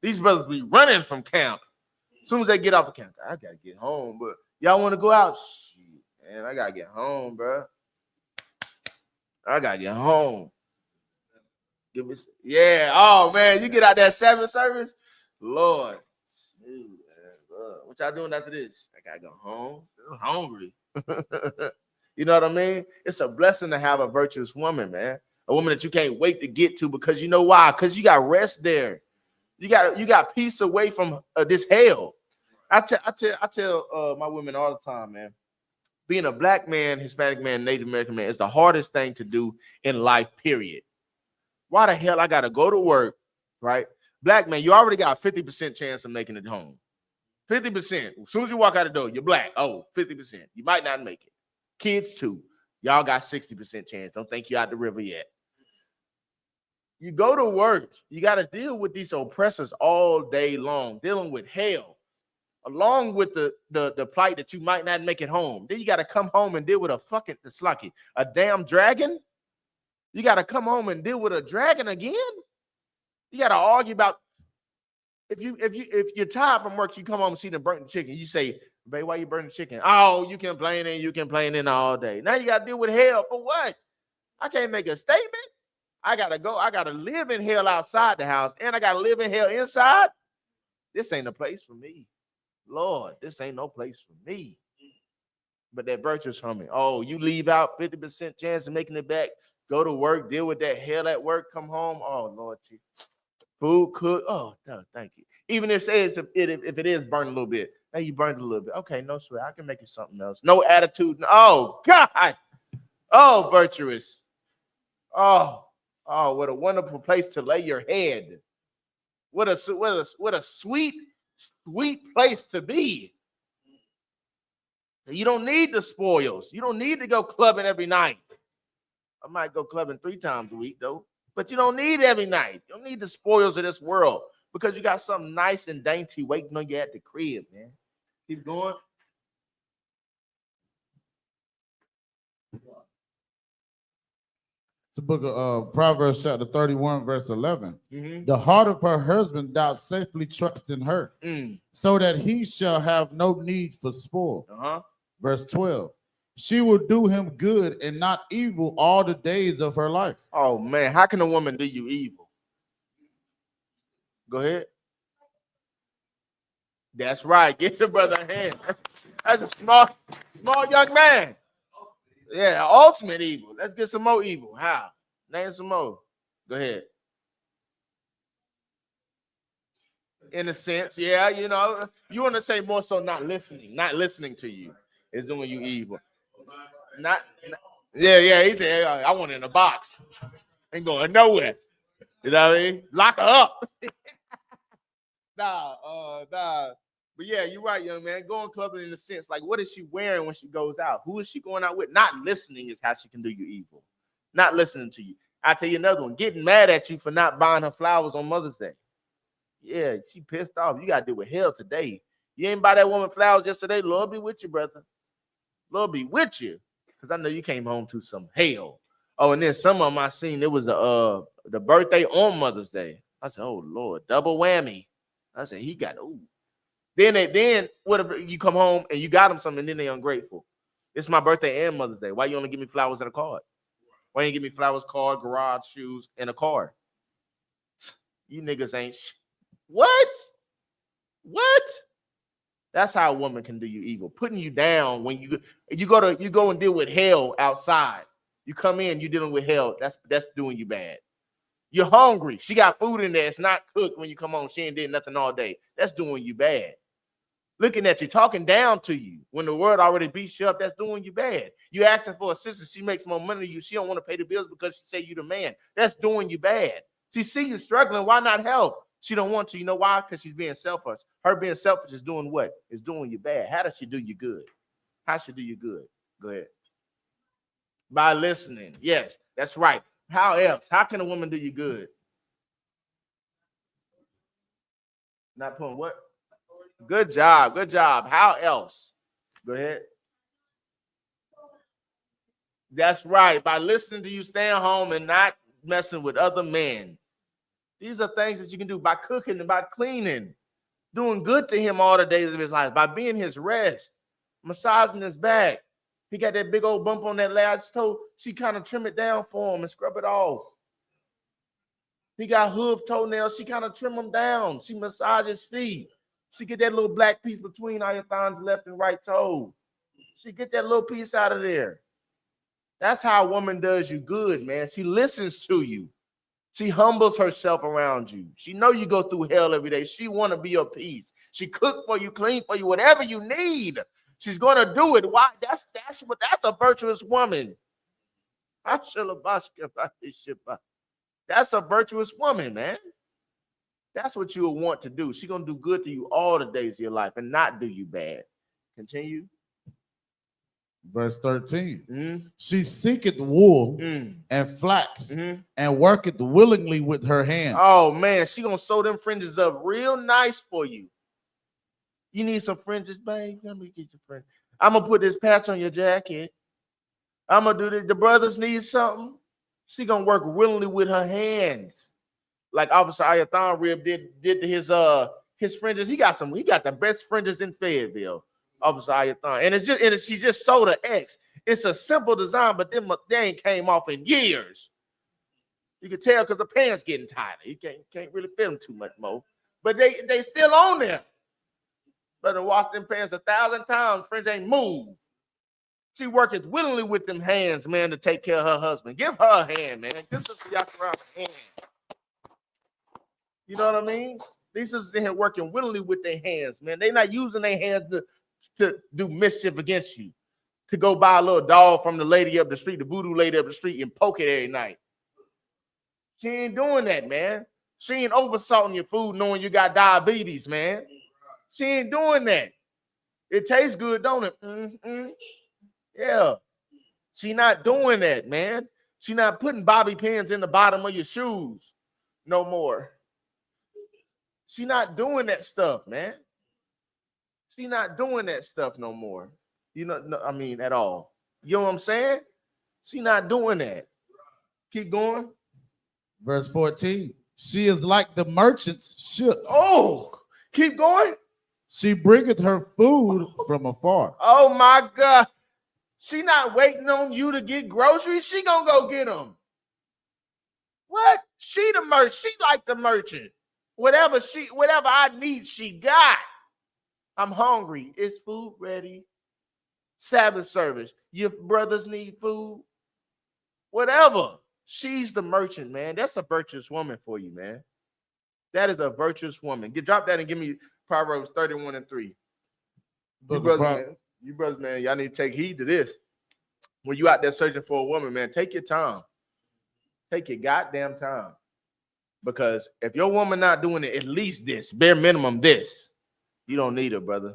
These brothers be running from camp. As soon as they get off the camp, I gotta get home, but y'all want to go out? Shit, man, I gotta get home, bro. I gotta get home. Give me, yeah. Oh man, you get out that 7 service, Lord. Dude, what y'all doing after this? I gotta go home. I'm hungry. You know what I mean? It's a blessing to have a virtuous woman, man. A woman that you can't wait to get to because you know why? Because you got rest there. You got peace away from this hell. I tell my women all the time, man. Being a black man, Hispanic man, Native American man is the hardest thing to do in life, period. Why the hell I got to go to work, right? Black man, you already got a 50% chance of making it home. 50%. As soon as you walk out the door, you're black. Oh, 50%. You might not make it. Kids, too. Y'all got 60% chance. Don't think you're out the river yet. You go to work, you got to deal with these oppressors all day long, dealing with hell, along with the plight that you might not make it home. Then you got to come home and deal with a damn dragon. You got to come home and deal with a dragon again. You got to argue about if you're tired from work, you come home and see them burnt chicken. You say, babe, why you burning chicken? Oh, you complaining all day. Now you got to deal with hell for what? I can't make a statement. I gotta live in hell outside the house, and I gotta live in hell inside. This ain't a place for me. Lord, this ain't no place for me. But that virtuous homie. Oh, you leave out 50% chance of making it back, go to work, deal with that hell at work, come home. Oh, Lord, food cook. Oh, no, thank you. Even if it is burned a little bit. Hey, you burned a little bit. Okay, no sweat. I can make you something else. No attitude. Oh, God. Oh, virtuous. Oh, what a wonderful place to lay your head. What a sweet, sweet place to be. You don't need the spoils. You don't need to go clubbing every night. I might go clubbing 3 times a week, though. But you don't need every night. You don't need the spoils of this world because you got something nice and dainty waiting on you at the crib, man. Keep going. The book of Proverbs chapter 31, verse 11. Mm-hmm. The heart of her husband thou safely trust in her, so that he shall have no need for spoil. Verse 12. She will do him good and not evil all the days of her life. Oh, man. How can a woman do you evil? Go ahead. That's right. Get the brother a hand. That's a small young man. Yeah, ultimate evil. Let's get some more evil. How? Name some more. Go ahead. In a sense, yeah, you know, you want to say more so not listening to you is doing you evil. Yeah, he said, I want it in a box. Ain't going nowhere. You know what I mean? Lock her up. Nah. But yeah, you're right, young man. Going clubbing in a sense, like what is she wearing when she goes out? Who is she going out with? Not listening is how she can do you evil. Not listening to you. I'll tell you another one. Getting mad at you for not buying her flowers on Mother's Day. Yeah, she pissed off. You got to deal with hell today. You ain't buy that woman flowers yesterday. Lord be with you, brother. Lord be with you. Because I know you came home to some hell. Oh, and then some of them I seen, it was the birthday on Mother's Day. I said, oh, Lord, double whammy. I said, he got, ooh. Then what if you come home and you got them something and then they're ungrateful? It's my birthday and Mother's Day. Why you only give me flowers and a card? Why you give me flowers, card, garage, shoes, and a card? You niggas ain't what? What? That's how a woman can do you evil, putting you down when you go and deal with hell outside. You come in, you're dealing with hell. That's doing you bad. You're hungry. She got food in there. It's not cooked when you come home. She ain't did nothing all day. That's doing you bad. Looking at you, talking down to you when the world already beats you up. That's doing you bad. You asking for assistance. She makes more money than you. She don't want to pay the bills because she say you the man. That's doing you bad. She see you struggling. Why not help? She don't want to. You know why? Because she's being selfish. Her being selfish is doing what? It's doing you bad. How does she do you good? How should do you good? Go ahead. By listening. Yes, that's right. How else? How can a woman do you good? Not putting what? Good job. Good job. How else? Go ahead. That's right. By listening to you, staying home and not messing with other men. These are things that you can do by cooking and by cleaning, doing good to him all the days of his life, by being his rest, massaging his back. He got that big old bump on that last toe. She kind of trim it down for him and scrub it off. He got hoof toenails. She kind of trim them down. She massages feet. She get that little black piece between Ayathan's left and right toe. She get that little piece out of there. That's how a woman does you good, man. She listens to you. She humbles herself around you. She know you go through hell every day. She want to be your peace. She cook for you, clean for you, whatever you need. She's gonna do it. Why? That's a virtuous woman. That's a virtuous woman, man. That's what you will want to do. She's gonna do good to you all the days of your life and not do you bad. Continue. Verse 13. She seeketh wool and flax and worketh willingly with her hand. Oh man, she gonna sew them fringes up real nice for you. You need some fringes, babe? Let me get your fringes. I'm gonna put this patch on your jacket. I'm gonna do this. The brothers need something. She gonna work willingly with her hands, like Officer Ayathan Rib did to his fringes. He got the best fringes in Fayetteville. Officer Ayathan, and she just sold an X. It's a simple design, but they ain't came off in years. You can tell because the pants getting tighter. You can't really fit them too much more, but they still on there. Better wash them pants 1,000 times. Fringe ain't moved. She working willingly with them hands, man, to take care of her husband. Give her a hand, man. Give Sister Yakura a hand. You know what I mean? These sisters in here working willingly with their hands, man. They not using their hands to do mischief against you, to go buy a little doll from the lady up the street, the voodoo lady up the street, and poke it every night. She ain't doing that, man. She ain't oversalting your food knowing you got diabetes, man. She ain't doing that. It tastes good, don't it? Yeah. She not doing that, man. She not putting bobby pins in the bottom of your shoes no more. She not doing that stuff, man. She not doing that stuff no more. You know, no, I mean, at all. You know what I'm saying? She not doing that. Keep going. Verse 14. She is like the merchant's ships. Oh, keep going. She bringeth her food from afar. Oh my God. She not waiting on you to get groceries. She gonna go get them. What? She the merchant. She like the merchant. Whatever I need, she got. I'm hungry. Is food ready? Sabbath service. Your brothers need food. Whatever. She's the merchant, man. That's a virtuous woman for you, man. That is a virtuous woman. Drop that and give me Proverbs 31:3. You brothers, man, y'all need to take heed to this. When you out there searching for a woman, man, take your time. Take your goddamn time. Because if your woman not doing it, at least this, bare minimum this, you don't need her, brother.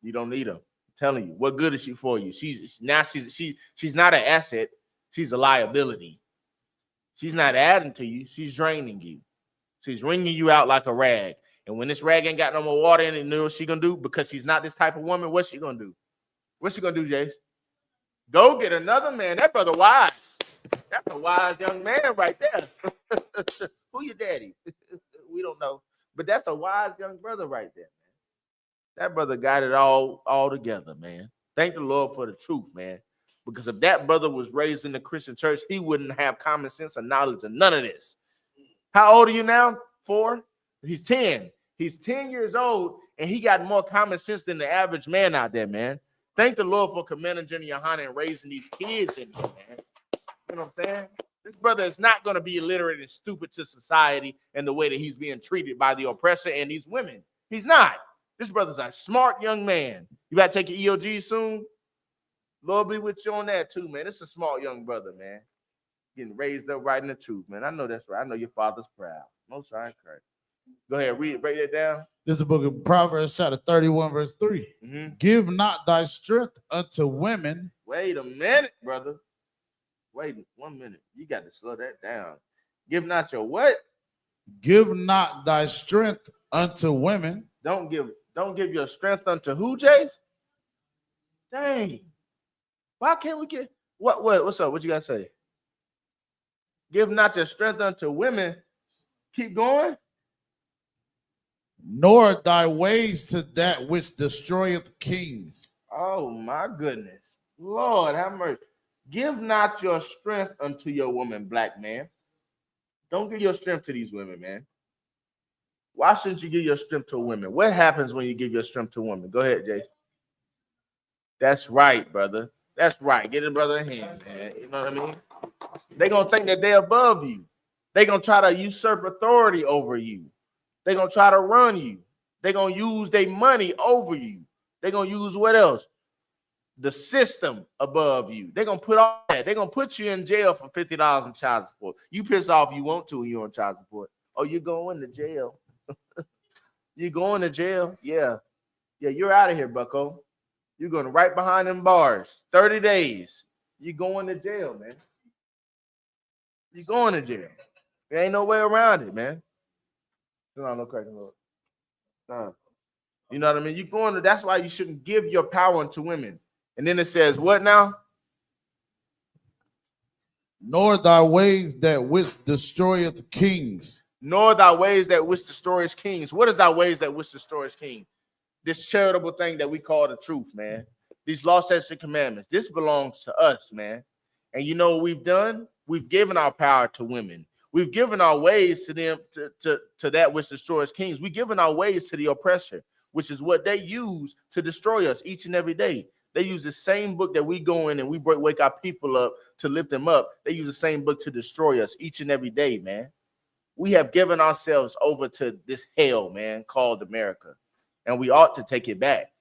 You don't need her. I'm telling you, what good is she for you? She's not an asset. She's a liability. She's not adding to you. She's draining you. She's wringing you out like a rag. And when this rag ain't got no more water in it, you know what she gonna do? Because she's not this type of woman, what's she gonna do? What's she gonna do, Jace? Go get another man. That brother wise. That's a wise young man right there. Who your daddy? We don't know. But that's a wise young brother right there, man. That brother got it all together, man. Thank the Lord for the truth, man. Because if that brother was raised in the Christian church, he wouldn't have common sense or knowledge of none of this. How old are you now? 4? He's 10. He's 10 years old, and he got more common sense than the average man out there, man. Thank the Lord for Commander Junior Yohana and raising these kids in here, man. You know what I'm saying? This brother is not going to be illiterate and stupid to society and the way that he's being treated by the oppressor and these women. He's not. This brother's a smart young man. You got to take your EOG soon? Lord be with you on that too, man. It's a smart young brother, man. Getting raised up right in the truth, man. I know that's right. I know your father's proud. Most I encourage. Go ahead, read it, break it down. This is the book of Proverbs, chapter 31, verse 3. Mm-hmm. Give not thy strength unto women. Wait a minute, brother. Wait 1 minute. You got to slow that down. Give not your what? Give not thy strength unto women. Don't give your strength unto who, Jace? Dang. Why can't we get what's up? What you gotta say? Give not your strength unto women. Keep going. Nor thy ways to that which destroyeth kings. Oh my goodness. Lord have mercy. Give not your strength unto your woman, black man. Don't give your strength to these women, man. Why shouldn't you give your strength to women? What happens when you give your strength to women? Go ahead, Jason. That's right, brother. That's right. Get it, brother, in hands, man. You know what I mean? They're going to think that they're above you. They're going to try to usurp authority over you. They're going to try to run you. They're going to use their money over you. They're going to use what else? The system above you. They're going to put all that. They're going to put you in jail for $50 in child support. You piss off you want to when you're on child support. Oh, you're going to jail. You're going to jail? Yeah. Yeah, you're out of here, bucko. You're going right behind them bars. 30 days. You're going to jail, man. You're going to jail. There ain't no way around it, man. No cracking Lord. No. You know what I mean? You're going to, that's why you shouldn't give your power unto women. And then it says, what now? Nor thy ways that which destroyeth kings. Nor thy ways that which destroys kings. What is thy ways that which destroys kings? This charitable thing that we call the truth, man. These law, statutes, and commandments. This belongs to us, man. And you know what we've done? We've given our power to women. We've given our ways to them, to that which destroys kings. We've given our ways to the oppressor, which is what they use to destroy us each and every day. They use the same book that we go in and we wake our people up to lift them up. They use the same book to destroy us each and every day, man. We have given ourselves over to this hell, man, called America. And we ought to take it back.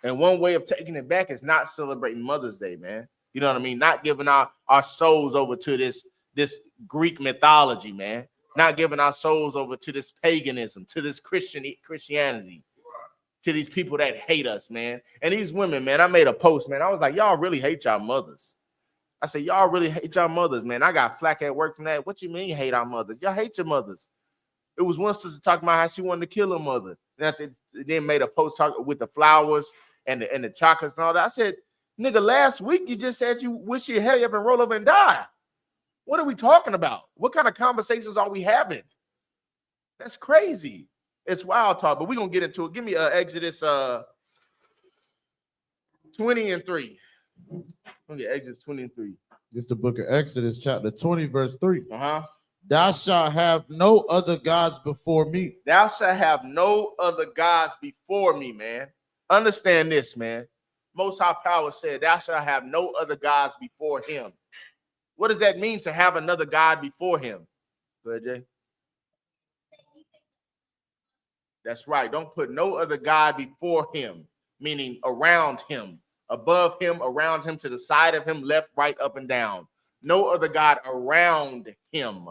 And one way of taking it back is not celebrating Mother's Day, man. You know what I mean? Not giving our souls over to this Greek mythology, man. Not giving our souls over to this paganism, to this Christianity, to these people that hate us, man. And these women, man, I made a post, man. I was like, y'all really hate y'all mothers. I said, y'all really hate y'all mothers, man. I got flack at work from that. What you mean you hate our mothers? Y'all hate your mothers. It was one sister talking about how she wanted to kill her mother. And then made a post talk with the flowers and the chocolates and all that. I said, nigga, last week you just said you wish you hurry up and roll over and die. What are we talking about? What kind of conversations are we having? That's crazy. It's wild talk, but we're going to get into it. Give me Exodus 20 and 3. Okay, Exodus 20 and 3. This is the book of Exodus, chapter 20, verse 3. Uh-huh. Thou shalt have no other gods before me. Thou shalt have no other gods before me, man. Understand this, man. Most High Power said, thou shalt have no other gods before him. What does that mean to have another God before him? Go ahead, Jay. That's right. Don't put no other God before him, meaning around him, above him, around him, to the side of him, left, right, up, and down. No other God around him.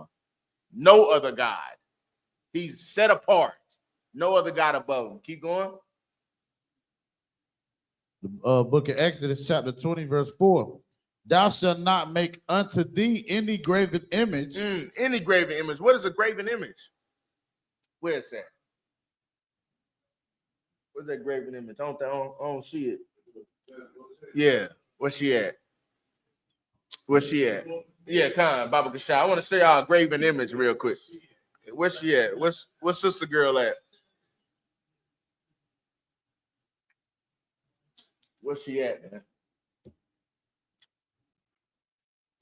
No other God. He's set apart. No other God above him. Keep going. The book of Exodus, chapter 20, verse 4. Thou shalt not make unto thee any graven image. Any graven image. What is a graven image? Where is that? Where's that graven image? I don't see it. Yeah. Where's she at? Where's she at? Yeah, come on, Baba Kasha. I want to show y'all a graven image real quick. Where's she at? What's sister girl at? Where's she at, man?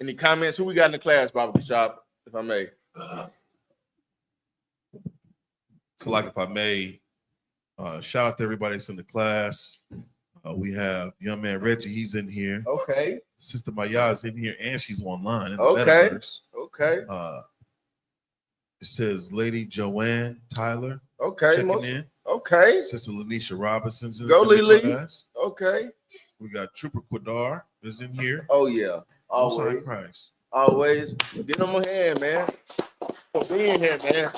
Any comments? Who we got in the class, Baba Kasha, if I may? So, like, if I may, shout out to everybody that's in the class. We have young man Reggie, he's in here. Okay. Sister Maya is in here, and she's online in the Okay. metaverse. Okay. It says Lady Joanne Tyler. Okay. Checking in. Okay. Sister Lanisha Robinson's in Go, the Lily. class. Okay. We got Trooper Quadar is in here. Oh, yeah. Always. Christ. Always. Give them a hand, man. For being here, man.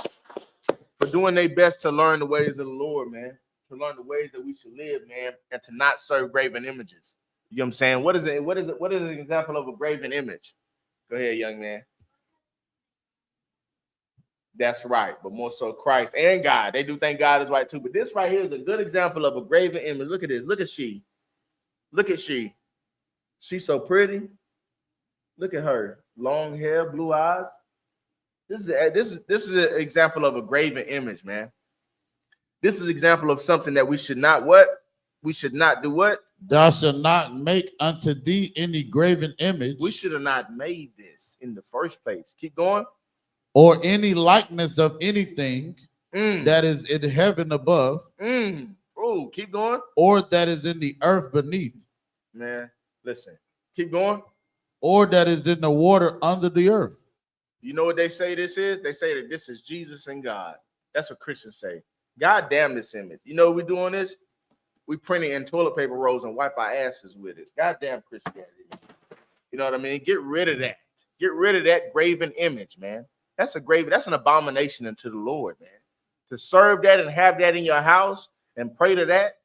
For doing their best to learn the ways of the Lord, man. To learn the ways that we should live, man. And to not serve graven images. You know what I'm saying? What is it? What is it? What is an example of a graven image? Go ahead, young man. That's right, but more so Christ and God. They do think God is right too. But this right here is a good example of a graven image. Look at this. Look at she. Look at she. She's so pretty. Look at her. Long hair, blue eyes. This is an example of a graven image, man. This is an example of something that we should not what? We should not do what? Thou shalt not make unto thee any graven image. We should have not made this in the first place. Keep going. Or any likeness of anything that is in heaven above. Oh, keep going. Or that is in the earth beneath. Man, listen. Keep going. Or that is in the water under the earth. You know what they say this is? They say that this is Jesus and God. That's what Christians say. God damn this image. You know what we doing this? We print it in toilet paper rolls and wipe our asses with it. Goddamn Christianity. You know what I mean? Get rid of that. Get rid of that graven image, man. That's an abomination unto the Lord, man. To serve that and have that in your house and pray to that,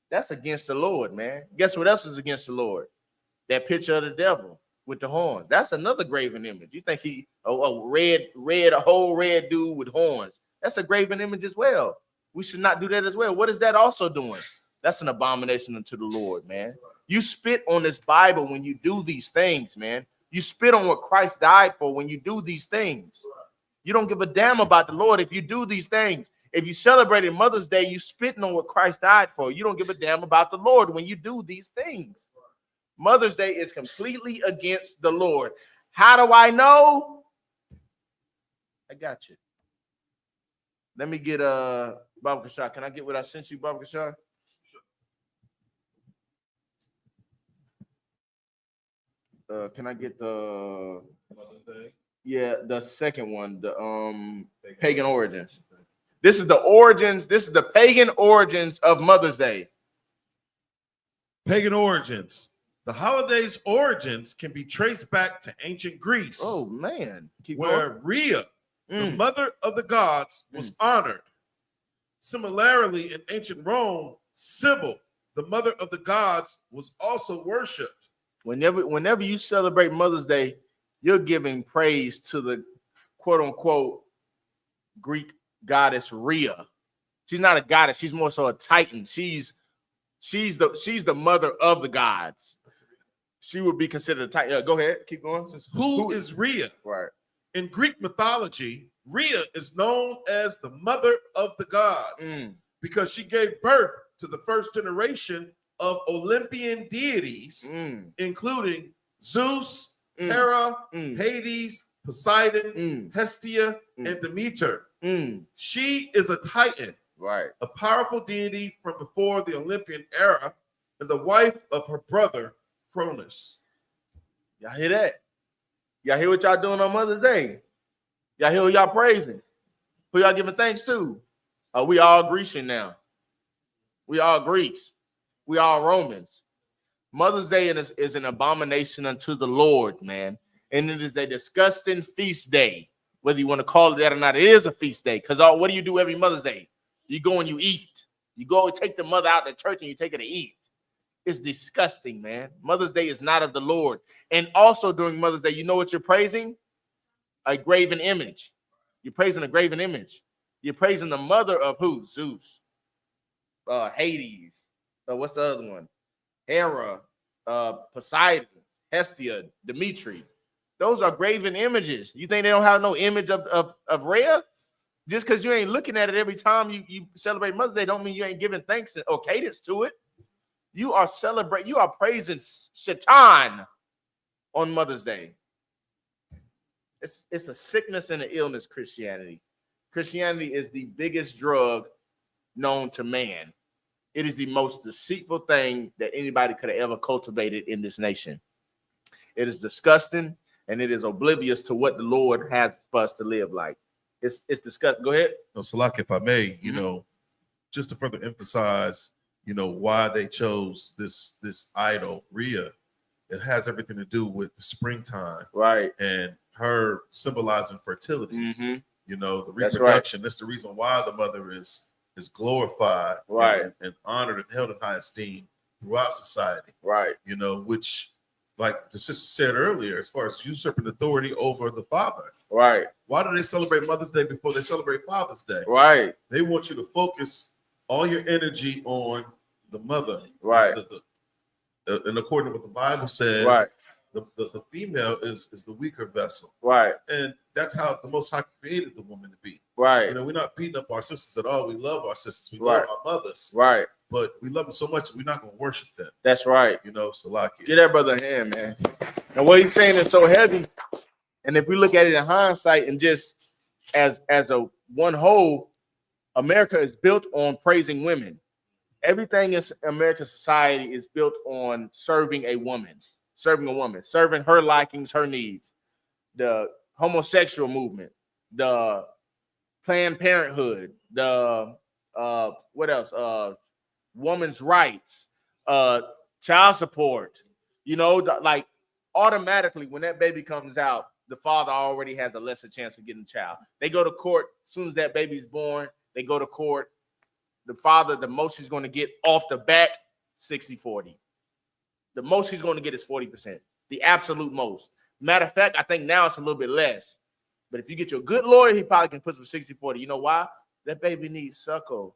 that's against the Lord, man. Guess what else is against the Lord? That picture of the devil with the horns. That's another graven image. You think a whole red dude with horns. That's a graven image as well. We should not do that as well. What is that also doing? That's an abomination unto the Lord, man. You spit on this Bible when you do these things, man. You spit on what Christ died for when you do these things. You don't give a damn about the Lord if you do these things. If you celebrate Mother's Day, you spitting on what Christ died for. You don't give a damn about the Lord when you do these things. Mother's Day is completely against the Lord. How do I know? I got you. Let me get Baba Kashar. Can I get what I sent you, Baba Kashar? Can I get the the second one, the pagan origins. This is the origins, this is the pagan origins of Mother's Day. Pagan origins. The holiday's origins can be traced back to ancient Greece. Oh man. Where Rhea, the mother of the gods, was honored. Similarly, in ancient Rome, Sybil, the mother of the gods, was also worshipped. Whenever you celebrate Mother's Day, you're giving praise to the quote unquote Greek goddess Rhea. She's not a goddess, she's more so a titan. She's the mother of the gods. She would be considered a titan. Go ahead, keep going. Who is Rhea? Right. In Greek mythology, Rhea is known as the mother of the gods because she gave birth to the first generation of Olympian deities, including Zeus, Hera, Hades, Poseidon, Hestia, and Demeter. She is a titan, right? A powerful deity from before the Olympian era, and the wife of her brother Cronus. Y'all hear that? Y'all hear what y'all doing on Mother's Day? Y'all hear who y'all praising? Who y'all giving thanks to? We all Grecian now. We all Greeks. We all Romans. Mother's Day is an abomination unto the Lord, man. And it is a disgusting feast day. Whether you want to call it that or not, it is a feast day. Because what do you do every Mother's Day? You go and you eat. You go and take the mother out to church and you take her to eat. It's disgusting, man. Mother's Day is not of the Lord. And also during Mother's Day, you know what you're praising? A graven image. You're praising a graven image. You're praising the mother of who? Zeus. Hades. What's the other one? Hera, Poseidon, Hestia, Demetri. Those are graven images. You think they don't have no image of Rhea? Just because you ain't looking at it every time you celebrate Mother's Day don't mean you ain't giving thanks or cadence to it. You are praising Shaitan on Mother's Day. It's a sickness and an illness, Christianity. Christianity is the biggest drug known to man. It is the most deceitful thing that anybody could have ever cultivated in this nation. It is disgusting, and it is oblivious to what the Lord has for us to live like. It's disgusting. Go ahead. No, Salak, if I may, you know, just to further emphasize, you know, why they chose this idol, Rhea, it has everything to do with the springtime, right? And her symbolizing fertility. You know, the That's reproduction. right. That's the reason why the mother is glorified, right, and honored and held in high esteem throughout society, right? You know, which, like the sister said earlier, as far as usurping authority over the father, right? Why do they celebrate Mother's Day before they celebrate Father's Day? Right. They want you to focus all your energy on the mother, right? And according to what the Bible says, right, the female is the weaker vessel, right? And that's how the Most High created the woman to be, right? You know, we're not beating up our sisters at all. We love our sisters. We right. love our mothers, right? But we love them so much we're not going to worship them. That's right. You know, Salaki. Get that brother a hand, man. And what he's saying is so heavy. And if we look at it in hindsight and just as a one whole, America is built on praising women. Everything in American society is built on serving a woman, serving her likings, her needs. The homosexual movement, the Planned Parenthood, the what else? Women's rights, child support. You know, like automatically when that baby comes out, the father already has a lesser chance of getting a child. They go to court as soon as that baby's born. They go to court. The father, the most he's going to get off the back, 60-40. The most he's going to get is 40%. The absolute most. Matter of fact, I think now it's a little bit less. But if you get your good lawyer, he probably can put some 60-40. You know why? That baby needs suckle.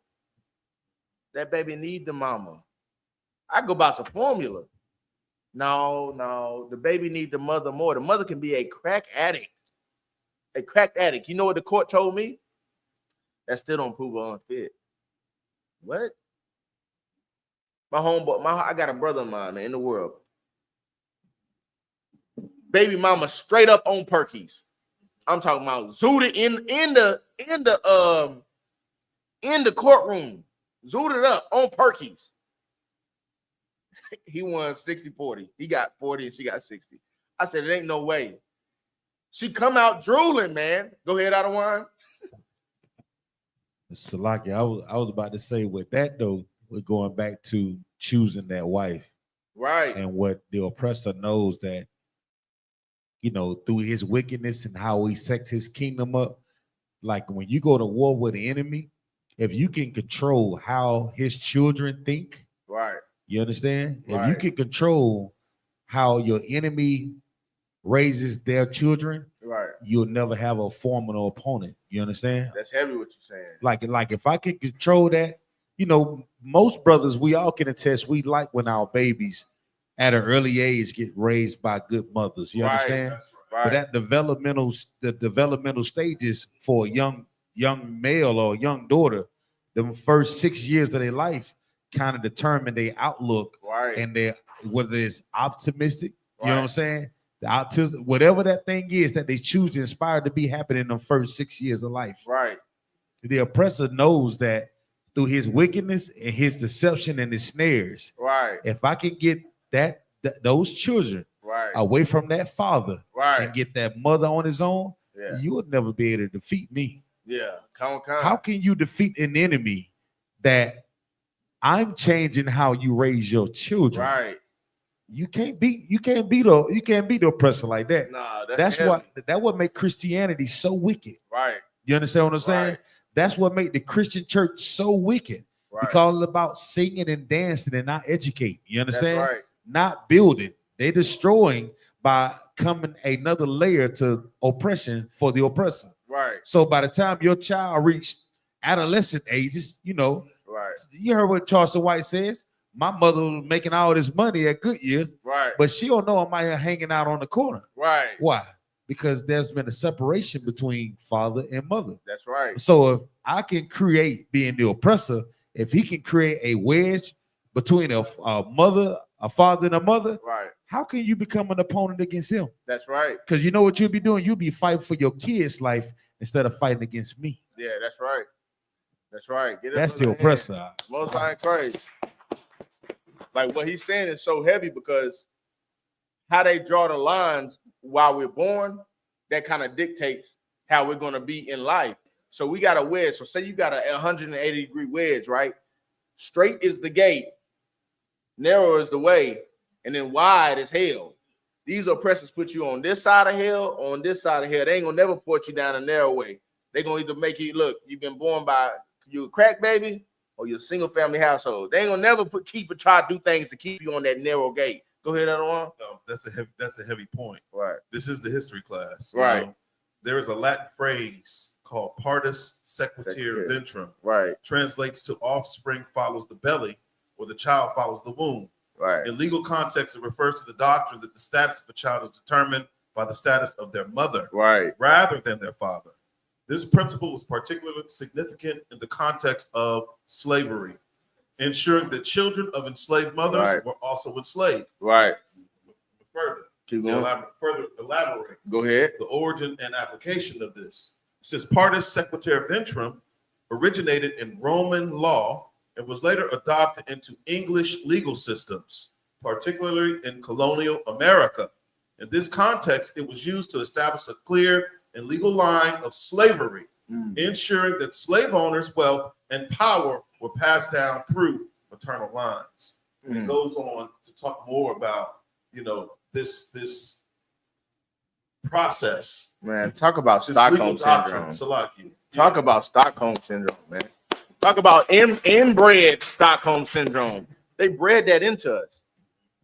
That baby needs the mama. I go buy some formula. No, the baby needs the mother more. The mother can be a crack addict. A crack addict. You know what the court told me? That still don't prove her unfit. What? My homeboy, I got a brother of mine, man, in the world. Baby mama straight up on Perkies. I'm talking about zooted in the courtroom. Zooted up on Perkies. He won 60-40. He got 40 and she got 60. I said, it ain't no way. She come out drooling, man. Go ahead, out of wine. Mr. Lockie, I was about to say with that though, we're going back to choosing that wife. Right. And what the oppressor knows that, you know, through his wickedness and how he sets his kingdom up, like when you go to war with the enemy, if you can control how his children think, right. You understand? Right. If you can control how your enemy raises their children, right, you'll never have a formidable opponent. You understand? That's heavy what you're saying. Like if I can control that, you know, most brothers, we all can attest, we like when our babies at an early age get raised by good mothers. You understand? Right. But that the developmental stages for a young male or young daughter, the first 6 years of their life kind of determine their outlook, right, and their whether it's optimistic, you know what I'm saying? The autism, whatever that thing is that they choose to inspire to be happening in the first 6 years of life. Right. The oppressor knows that through his wickedness and his deception and his snares. Right. If I can get those children right away from that father, right, and get that mother on his own, yeah, you would never be able to defeat me. Yeah. How can you defeat an enemy that I'm changing how you raise your children? Right. You can't beat the oppressor like that. Nah, that's what make Christianity so wicked. Right. You understand what I'm saying? Right. That's what make the Christian church so wicked. Right. Because it's about singing and dancing and not educating. You understand? That's right. Not building. They destroying by coming another layer to oppression for the oppressor. Right. So by the time your child reached adolescent ages, you know, right, you heard what Charleston White says. My mother was making all this money at Goodyear, right, but she don't know I'm out here hanging out on the corner. Right. Why? Because there's been a separation between father and mother. That's right. So if I can create, being the oppressor, if he can create a wedge between a father and a mother, right, how can you become an opponent against him? That's right. Because you know what you'll be doing? You'll be fighting for your kids' life instead of fighting against me. Yeah, that's right. That's right. Get That's the oppressor. Most High Christ. Like what he's saying is so heavy because how they draw the lines while we're born, that kind of dictates how we're going to be in life. So we got a wedge. So say you got a 180-degree wedge, right? Straight is the gate, narrow is the way, and then wide is hell. These oppressors put you on this side of hell, on this side of hell. They ain't gonna never put you down a narrow way. They gonna either make you look, you've been born by you a crack baby or you're a single family household. They ain't gonna never try to do things to keep you on that narrow gate. Go ahead, Adawan. No, that's a heavy point. Right. This is the history class. Right. There is a Latin phrase called partus sequitur ventrum. Right. Translates to offspring follows the belly, or the child follows the womb. Right. In legal context, it refers to the doctrine that the status of a child is determined by the status of their mother, right, rather than their father. This principle was particularly significant in the context of slavery, ensuring that children of enslaved mothers were also enslaved. Right. Further elaborate. Go ahead. The origin and application of this. It says partus sequitur ventrum originated in Roman law and was later adopted into English legal systems, particularly in colonial America. In this context, it was used to establish a clear and legal line of slavery, ensuring that slave owners' wealth and power were passed down through maternal lines. And it goes on to talk more about, this process. Man, talk about Stockholm syndrome. Talk about Stockholm syndrome, man. Talk about inbred Stockholm syndrome. They bred that into us.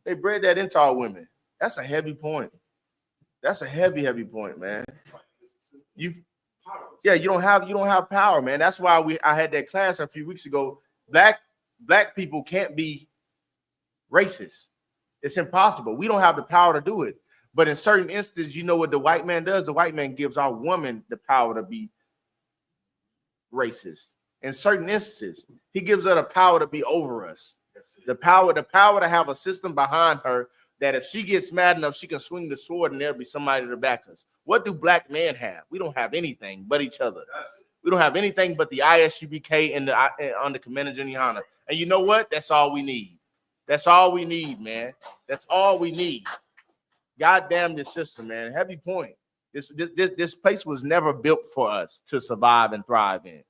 They bred that into our women. That's a heavy point. That's a heavy point, man. You don't have power, man. That's why I had that class a few weeks ago. Black people can't be racist. It's impossible. We don't have the power to do it. But in certain instances, you know what the white man does? The white man gives our woman the power to be racist. In certain instances, he gives her the power to be over us. The power to have a system behind her that if she gets mad enough, she can swing the sword and there'll be somebody to back us. What do black men have? We don't have anything but each other. We don't have anything but the ISUBK and the Commander Juniana. And you know what? That's all we need. That's all we need, man. That's all we need. God damn this system, man. Heavy point. This place was never built for us to survive and thrive in.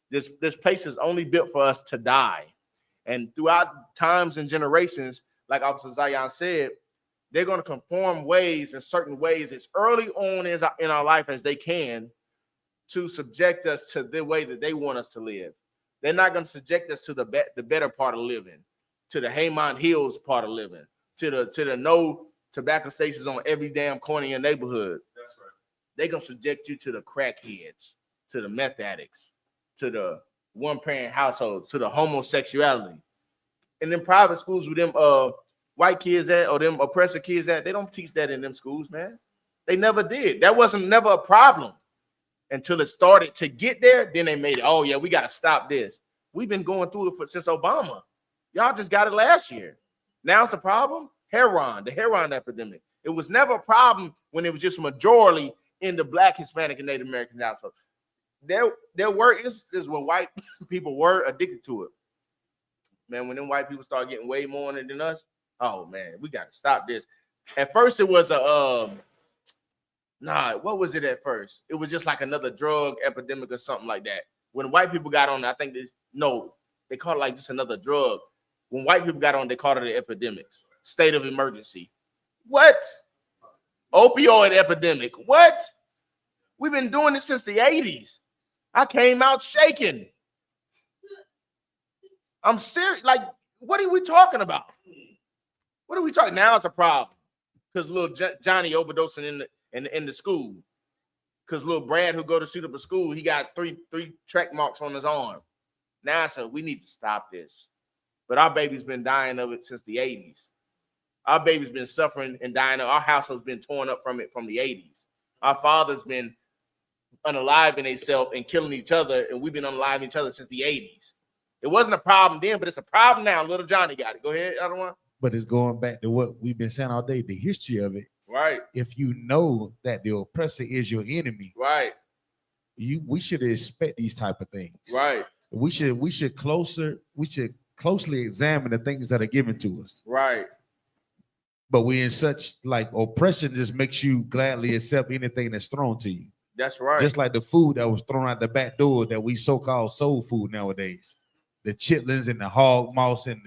This place is only built for us to die. And throughout times and generations, like Officer Zion said, they're going to conform ways in certain ways as early on in our life as they can to subject us to the way that they want us to live. They're not going to subject us to the better part of living, to the Haymont Hills part of living, to the no tobacco stations on every damn corner in your neighborhood. That's right. They're going to subject you to the crackheads, to the meth addicts, to the one-parent households, to the homosexuality. And then private schools with them white kids at or them oppressor kids at, they don't teach that in them schools, man. They never did. That wasn't never a problem until it started to get there. Then they made it. Oh yeah, we got to stop this. We've been going through it since Obama. Y'all just got it last year. Now it's a problem. The heroin epidemic. It was never a problem when it was just majority in the Black, Hispanic, and Native American household. There were instances where white people were addicted to it. Man, when them white people start getting way more on it than us, oh man, we got to stop this. At first, it was what was it at first? It was just like another drug epidemic or something like that. When white people got on, I think they called it like just another drug. When white people got on, they called it an epidemic, state of emergency. What? Opioid epidemic. What? We've been doing it since the 80s. I came out shaking. I'm serious. Like, what are we talking about? What are we talking? Now it's a problem because little Johnny overdosing in the school. Because little Brad who go to shoot up a school, he got three track marks on his arm. Now so we need to stop this. But our baby's been dying of it since the 80s. Our baby's been suffering and dying. Our household's been torn up from it from the 80s. Our father's been unaliving themselves and killing each other, and we've been unaliving each other since the 80s. It wasn't a problem then, but it's a problem now. Little Johnny got it. Go ahead, other one. But it's going back to what we've been saying all day, the history of it. Right. If you know that the oppressor is your enemy, right, we should expect these type of things. Right. We should closely examine the things that are given to us. Right. But we in such like oppression just makes you gladly accept anything that's thrown to you. That's right. Just like the food that was thrown out the back door that we so-called soul food nowadays. The chitlins and the hog mouse and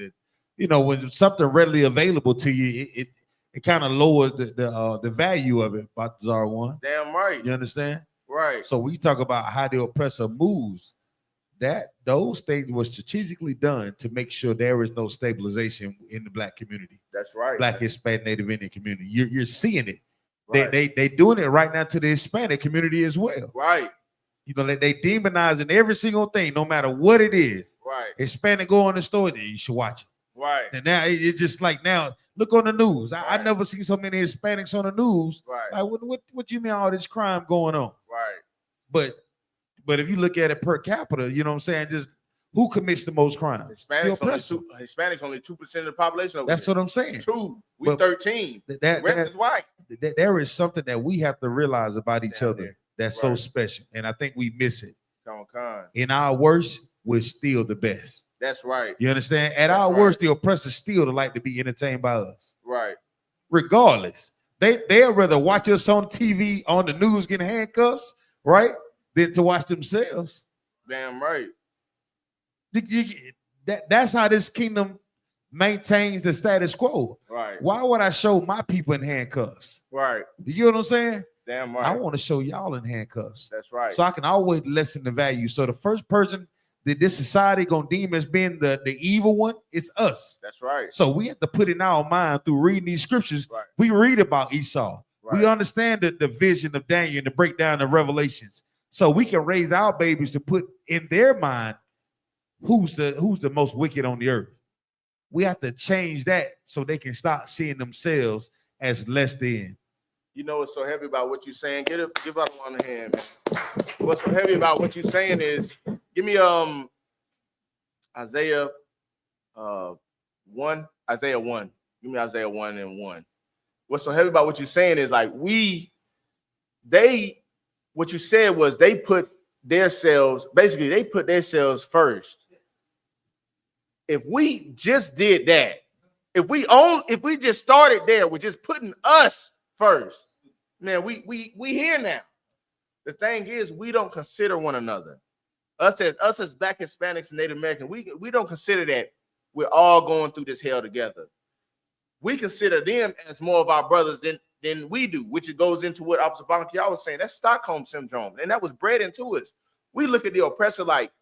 when something readily available to you, it kind of lowers the value of it, Balthazar one. Damn right. You understand? Right. So we talk about how the oppressor moves. Those things were strategically done to make sure there is no stabilization in the Black community. That's right. Black, Hispanic, Native Indian community. You're seeing it. Right. They doing it right now to the Hispanic community as well. Right. They demonizing every single thing, no matter what it is. Right. Hispanic go on the store, then you should watch it. Right. And now it's just like now, look on the news. I never see so many Hispanics on the news. Right. Like what you mean all this crime going on? Right. But if you look at it per capita, you know what I'm saying? Just who commits the most crime? Hispanics only 2% of the population. That's what I'm saying. 2. We 13. The rest is white. There is something that we have to realize about each other that's so special, and I think we miss it. In our worst, we're still the best. That's right. You understand? At our worst, the oppressors still like to be entertained by us. Right. Regardless, they'd rather watch us on TV, on the news, getting handcuffs, right, than to watch themselves. Damn right. That's how this kingdom maintains the status quo. Right. Why would I show my people in handcuffs? Right. You know what I'm saying? Damn right. I want to show y'all in handcuffs. That's right. So I can always lessen the value. So the first person that this society gonna deem as being the evil one, it's us. That's right. So we have to put in our mind through reading these scriptures. Right. We read about Esau. Right. We understand the vision of Daniel and the breakdown of Revelations. So we can raise our babies to put in their mind who's the most wicked on the earth. We have to change that so they can start seeing themselves as less than. You know what's so heavy about what you're saying? Give out one hand, man. What's so heavy about what you're saying is, give me Isaiah 1. Isaiah 1. Give me Isaiah 1 and 1. What's so heavy about what you're saying is like what you said was they put themselves first. If we just did that, if we just started there with just putting us first, man, we here now. The thing is, we don't consider one another. Us as Black Hispanics and Native Americans, we don't consider that we're all going through this hell together. We consider them as more of our brothers than we do, which goes into what Officer Bonkiar was saying. That's Stockholm syndrome, and that was bred into us. We look at the oppressor like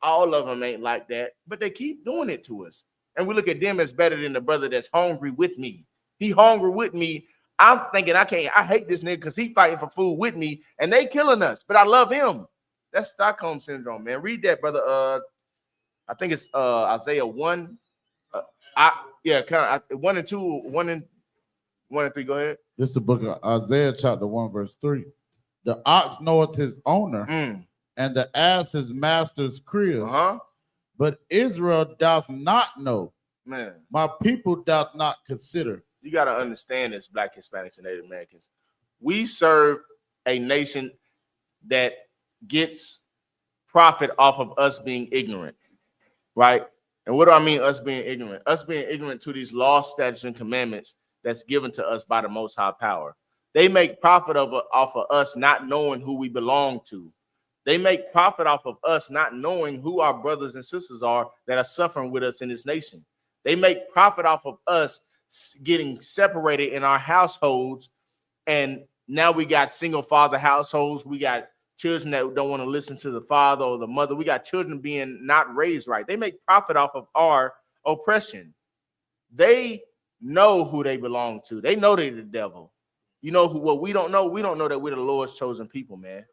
all of them ain't like that, but they keep doing it to us. And we look at them as better than the brother that's hungry with me. He hungry with me. I'm thinking I hate this nigga because he fighting for food with me, and they killing us, but I love him. That's Stockholm syndrome, man. Read that, brother. I think it's Isaiah 1. 1 and 2, 1 and 3. Go ahead. This is the book of Isaiah, chapter 1, verse 3. The ox knoweth his owner, and the ass his master's crib. But Israel does not know. Man, my people does not consider. You got to understand this, Black Hispanics and Native Americans. We serve a nation that gets profit off of us being ignorant, right? And what do I mean, us being ignorant? Us being ignorant to these laws, statutes, and commandments that's given to us by the Most High Power. They make profit off of us not knowing who we belong to. They make profit off of us not knowing who our brothers and sisters are that are suffering with us in this nation. They make profit off of us getting separated in our households, and now we got single father households. We got children that don't want to listen to the father or the mother. We got children being not raised right. They make profit off of our oppression. They know who they belong to. They know they're the devil. You know what we don't know? We don't know that we're the Lord's chosen people, man.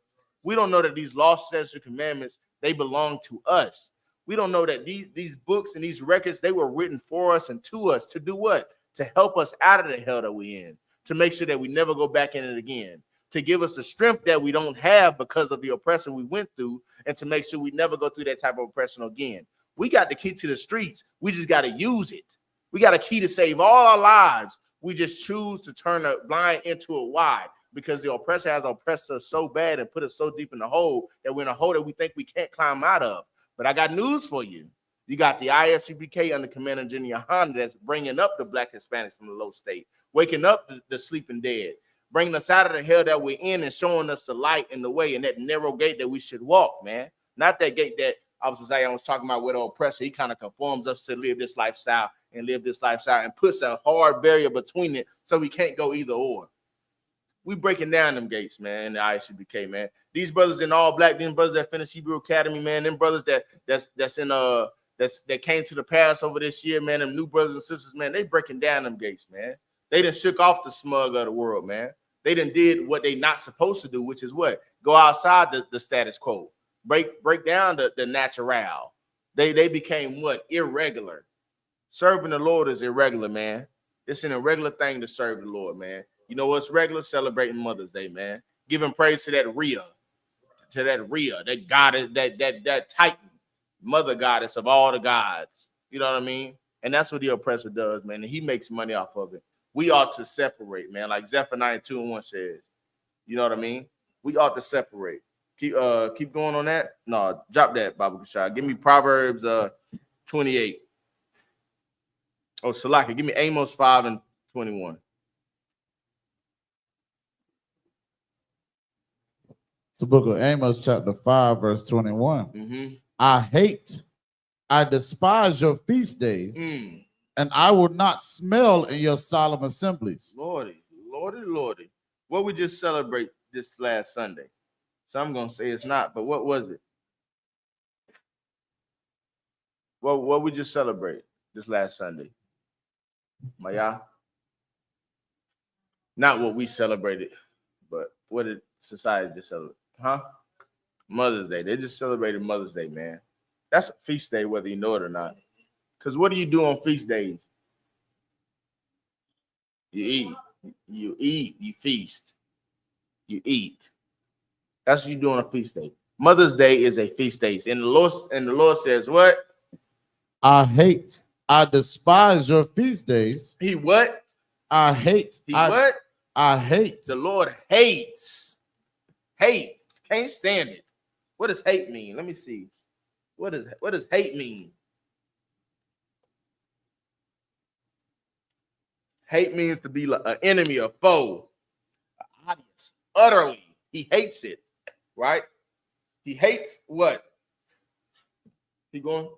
We don't know that these laws, statutes, and commandments, they belong to us. We don't know that these books and these records, they were written for us and to us to do what? To help us out of the hell that we're in, to make sure that we never go back in it again, to give us the strength that we don't have because of the oppression we went through, and to make sure we never go through that type of oppression again. We got the key to the streets. We just got to use it. We got a key to save all our lives. We just choose to turn a blind into a wide, because the oppressor has oppressed us so bad and put us so deep in the hole that we're in a hole that we think we can't climb out of. But I got news for you. You got the Isupk under Commander General Honda that's bringing up the Black Hispanics from the low state, waking up the sleeping dead, bringing us out of the hell that we're in and showing us the light and the way and that narrow gate that we should walk, man. Not that gate that I was talking about with the oppressor. He kind of conforms us to live this lifestyle and puts a hard barrier between it so we can't go either or. We breaking down them gates, man, in the Isupk, man. These brothers in all black, them brothers that finished Hebrew Academy, man, them brothers that came to the pass over this year, man, them new brothers and sisters, man, they breaking down them gates, man. They done shook off the smug of the world, man. They done did what they not supposed to do, which is what? Go outside the status quo. Break down the natural. They became what? Irregular. Serving the Lord is irregular, man. It's an irregular thing to serve the Lord, man. You know what's regular? Celebrating Mother's Day, man. Giving praise to that Rhea, that God, that Titan, mother goddess of all the gods. You know what I mean? And that's what the oppressor does, man. And he makes money off of it. We ought to separate, man. Like Zephaniah 2:1 says. You know what I mean? We ought to separate. Keep going on that. No, drop that, Baba Kashai. Give me Proverbs 28. Oh, Salaki, give me Amos 5:21. It's the book of Amos, chapter 5, verse 21. Mm-hmm. I despise your feast days, and I will not smell in your solemn assemblies. Lordy. What we just celebrate this last Sunday? Some gonna say it's not, but what was it? What we just celebrate this last Sunday? Maya? Not what we celebrated, but what did society just celebrate? Huh? Mother's Day. They just celebrated Mother's Day, man. That's a feast day, whether you know it or not. Because what do you do on feast days? You eat, you feast, you eat. That's what you do on a feast day. Mother's Day is a feast day. And the Lord says, what? I despise your feast days. He what? I hate. What? I hate. The Lord hates. Hates. Can't stand it. What does hate mean? Let me see. What does hate mean? Hate means to be like an enemy, a foe, an audience. Utterly. He hates it. Right? He hates what? Keep going.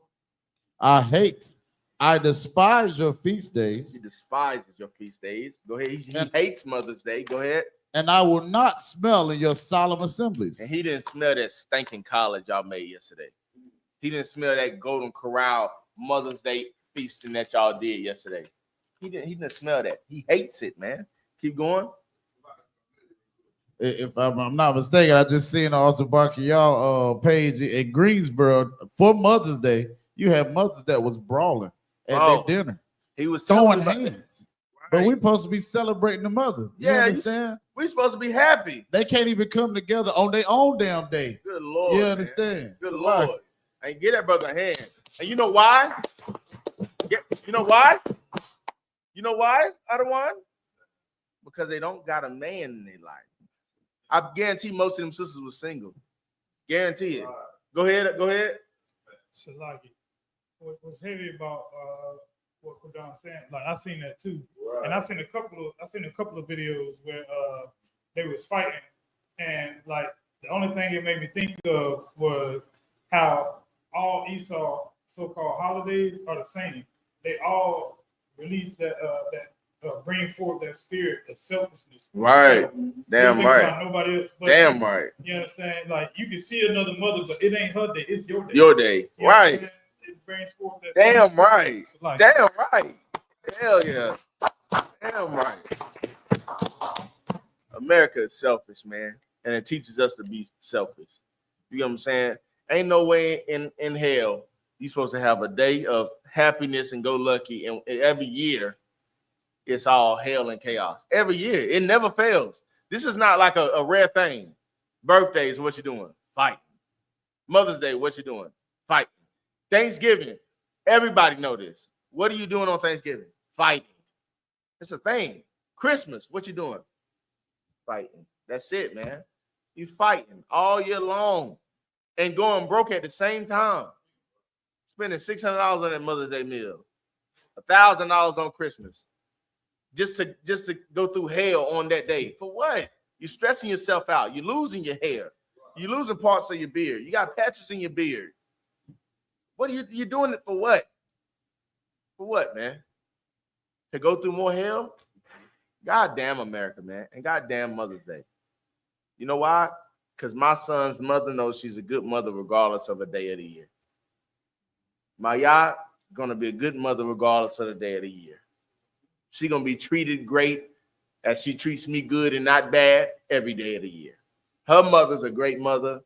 I despise your feast days. He despises your feast days. Go ahead. He hates Mother's Day. Go ahead. And I will not smell in your solemn assemblies. And he didn't smell that stinking college y'all made yesterday. He didn't smell that Golden Corral Mother's Day feasting that y'all did yesterday. He didn't smell that. He hates it, man. Keep going. If I'm not mistaken, I just seen on Isupk y'all page in Greensboro for Mother's Day. You had mothers that was brawling at their dinner. He was throwing hands. But we're supposed to be celebrating the mothers. You understand? We're supposed to be happy. They can't even come together on their own damn day. Good Lord. You understand? Good Lord. And get that brother a hand. And you know why? You know why? You know why, Adawan? Because they don't got a man in their life. I guarantee most of them sisters were single. Guarantee it. Go ahead. Salaki. What's heavy about what Kodon's saying? Like I seen that too, and I seen a couple of videos where they was fighting, and like the only thing it made me think of was how all Esau so-called holidays are the same. They all release that bring forth that spirit of selfishness. Right. So, damn right. Nobody else. But damn right. You understand? Like you can see another mother, but it ain't her day. It's your day. Your day. You right. Understand? It brings forth that damn right. Like, damn right. Hell yeah. Damn right. America is selfish, man. And it teaches us to be selfish. You know what I'm saying? Ain't no way in hell you're supposed to have a day of happiness and go lucky. And every year, it's all hell and chaos. Every year. It never fails. This is not like a rare thing. Birthdays, what you doing? Fighting. Mother's Day, what you doing? Fighting. Thanksgiving, everybody know this. What are you doing on Thanksgiving? Fighting. It's a thing. Christmas, what you doing? Fighting. That's it, man. You fighting all year long and going broke at the same time. Spending $600 on that Mother's Day meal, $1,000 on Christmas, just to go through hell on that day. For what? You're stressing yourself out. You're losing your hair. You're losing parts of your beard. You got patches in your beard. What are you doing it for what? For what, man? To go through more hell? Goddamn America, man. And goddamn Mother's Day. You know why? Because my son's mother knows she's a good mother regardless of the day of the year. Maya gonna be a good mother regardless of the day of the year. She gonna be treated great as she treats me good and not bad every day of the year. Her mother's a great mother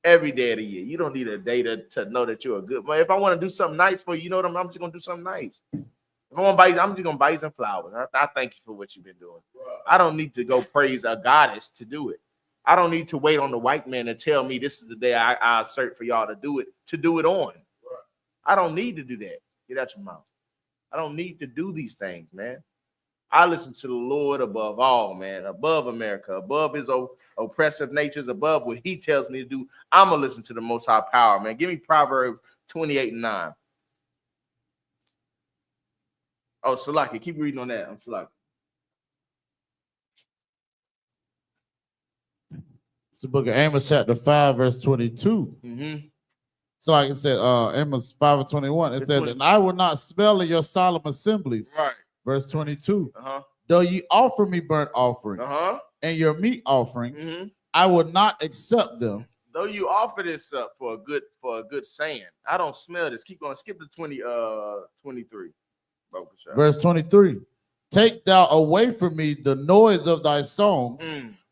every day of the year. You don't need a day to know that you're a good mother. If I want to do something nice for you, you know what I'm just gonna do something nice. If I want to buy you, I'm just gonna buy you some flowers. I thank you for what you've been doing. I don't need to go praise a goddess to do it. I don't need to wait on the white man to tell me this is the day I assert for y'all to do it on. I don't need to do that. Get out your mouth. I don't need to do these things, man. I listen to the Lord above all, man, above America, above his oppressive natures, above what he tells me to do. I'm going to listen to the Most High Power, man. Give me Proverbs 28:9. Oh, Salaki, keep reading on that. I'm Salaki. It's the book of Amos, chapter 5, verse 22. Mm-hmm. So like it said, Amos 5:21, it says, and I will not smell of your solemn assemblies. Right. Verse 22. Uh-huh. Though ye offer me burnt offerings Uh-huh. and your meat offerings, Mm-hmm. I will not accept them. Though you offer this up for a good saying, I don't smell this. Keep going. Skip to 23. Verse 23. Take thou away from me the noise of thy songs,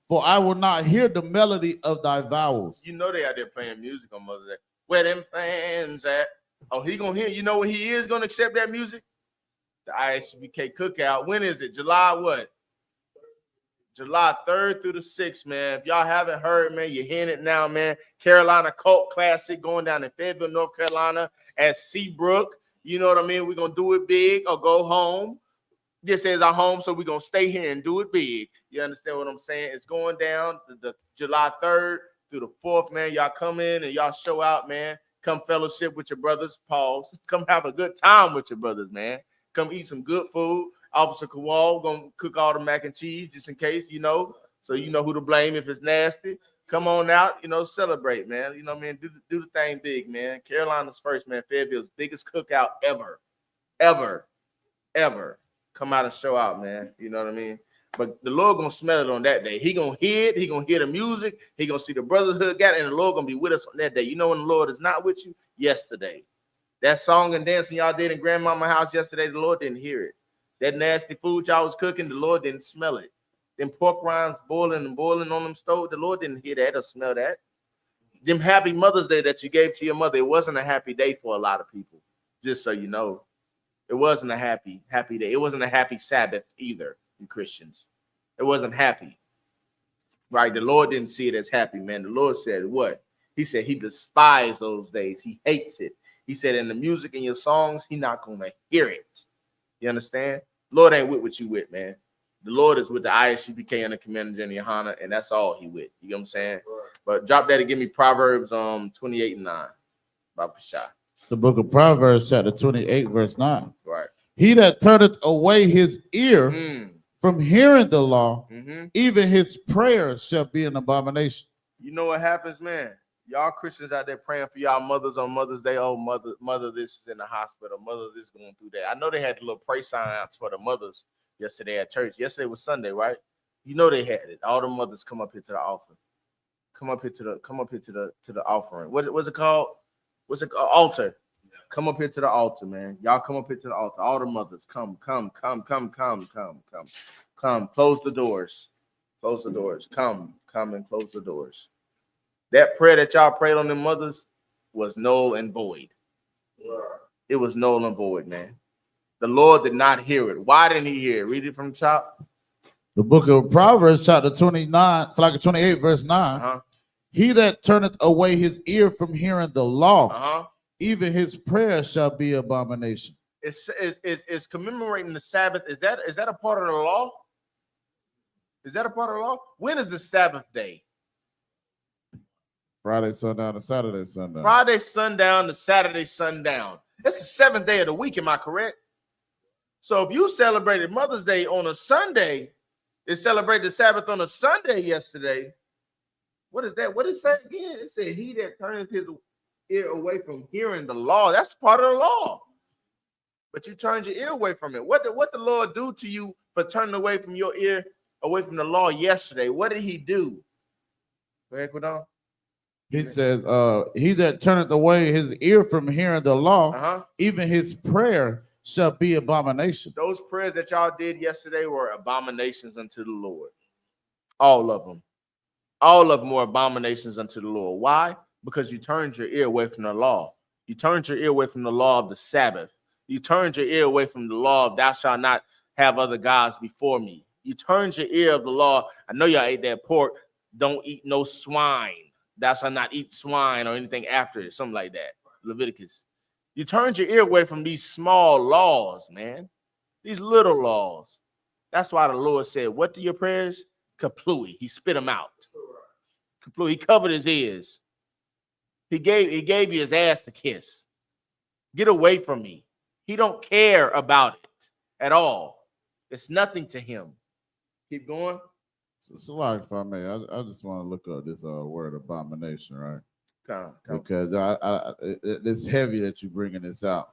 for I will not hear the melody of thy vowels. You know they out there playing music on Mother's Day. Where them fans at? Oh, he gonna hear. You know when he is gonna accept that music? The ISBK cookout. When is it? July what? July 3rd through the 6th, man. If y'all haven't heard, man, you're hearing it now, man. Carolina Cult Classic going down in Fayetteville, North Carolina at Seabrook. You know what I mean? We're going to do it big or go home. This is our home, so we're going to stay here and do it big. You understand what I'm saying? It's going down the July 3rd through the 4th, man. Y'all come in and y'all show out, man. Come fellowship with your brothers, Paul. Come have a good time with your brothers, man. Come eat some good food. Officer Kowal gonna cook all the mac and cheese just in case, you know, so you know who to blame if it's nasty. Come on out, you know, celebrate, man. You know what I mean? Do the thing big, man. Carolina's first, man. Fayetteville's biggest cookout ever. Come out and show out, man. You know what I mean? But the Lord gonna smell it on that day. He gonna hear it. He gonna hear the music. He gonna see the brotherhood got it, and the Lord gonna be with us on that day. You know when the Lord is not with you? Yesterday. That song and dancing y'all did in grandmama's house yesterday, the Lord didn't hear it. That nasty food y'all was cooking, the Lord didn't smell it. Them pork rinds boiling on them stove, the Lord didn't hear that or smell that. Them happy Mother's Day that you gave to your mother, it wasn't a happy day for a lot of people, just so you know. It wasn't a happy day. It wasn't a happy Sabbath either, you Christians. It wasn't happy, right? The Lord didn't see it as happy, man. The Lord said what? He said he despised those days. He hates it. He said in the music and your songs, he's not going to hear it. You understand? Lord ain't with what you with, man. The Lord is with the ISUPK and the Commander General Yohana, and that's all he with. You know what I'm saying? Right. But drop that and give me Proverbs 28:9. The book of Proverbs, chapter 28, verse 9. Right. He that turneth away his ear from hearing the law, even his prayer shall be an abomination. You know what happens, man? Y'all Christians out there praying for y'all mothers on Mother's Day. Oh, mother, this is in the hospital. Mother, this going through that. I know they had the little pray signs for the mothers yesterday at church. Yesterday was Sunday, right? You know they had it. All the mothers come up here to the offering. Come up here to the offering. What's it called? What's it called? Altar. Come up here to the altar, man. Y'all come up here to the altar. All the mothers, come. Close the doors. Close the doors. Come and close the doors. That prayer that y'all prayed on them mothers was null and void. It was null and void, man. The Lord did not hear it. Why didn't he hear it? Read it from the top. The book of Proverbs, chapter 29, it's like 28, verse 9. He that turneth away his ear from hearing the law, even his prayer shall be abomination. It's commemorating the Sabbath. Is that a part of the law? Is that a part of the law? When is the Sabbath day? Friday sundown to Saturday sundown. Friday sundown to Saturday sundown. That's the 7th day of the week, am I correct? So if you celebrated Mother's Day on a Sunday, it celebrated the Sabbath on a Sunday yesterday. What is that? What did it say again? It said, he that turneth his ear away from hearing the law. That's part of the law. But you turned your ear away from it. What did the Lord do to you for turning away from your ear, away from the law yesterday? What did he do? Go ahead, Kindom. He says, he that turneth away his ear from hearing the law, even his prayer shall be abomination. Those prayers that y'all did yesterday were abominations unto the Lord. All of them. All of them were abominations unto the Lord. Why? Because you turned your ear away from the law. You turned your ear away from the law of the Sabbath. You turned your ear away from the law of thou shalt not have other gods before me. You turned your ear of the law. I know y'all ate that pork. Don't eat no swine. Thou shalt not eat swine or anything after it. Something like that. Leviticus. You turned your ear away from these small laws, man. These little laws. That's why the Lord said, what do your prayers? Kaplui. He spit them out. Kaplui. He covered his ears. He gave you his ass to kiss. Get away from me. He don't care about it at all. It's nothing to him. Keep going. So like, if I may, I just want to look up this word abomination, right? Come. Because it's heavy that you're bringing this out.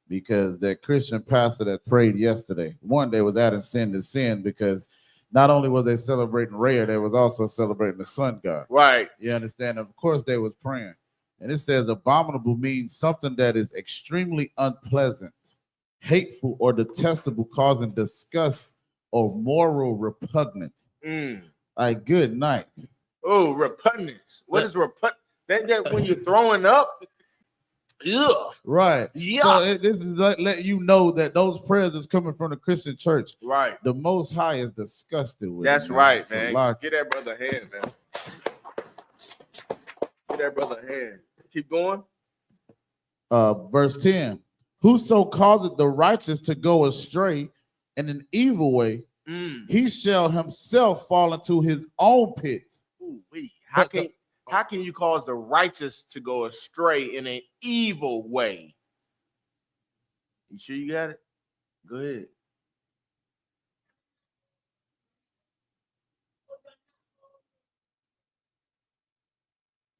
Because that Christian pastor that prayed yesterday, one, they was adding sin to sin, because not only was they celebrating Rhea, they was also celebrating the sun god. Right. You understand? Of course, they was praying. And it says abominable means something that is extremely unpleasant, hateful, or detestable, causing disgust or moral repugnance. Like, good night. Oh, repugnance. What is repugnance? That when you're throwing up? Yeah. Right. Yeah. So this is let you know that those prayers is coming from the Christian church. Right. The Most High is disgusted with That's it, right, so man. like, Get that brother a hand, man. Get that brother a hand. Keep going. Verse 10. Whoso causeth the righteous to go astray in an evil way, he shall himself fall into his own pit. Ooh-wee. How can you cause the righteous to go astray in an evil way? You sure you got it? Go ahead.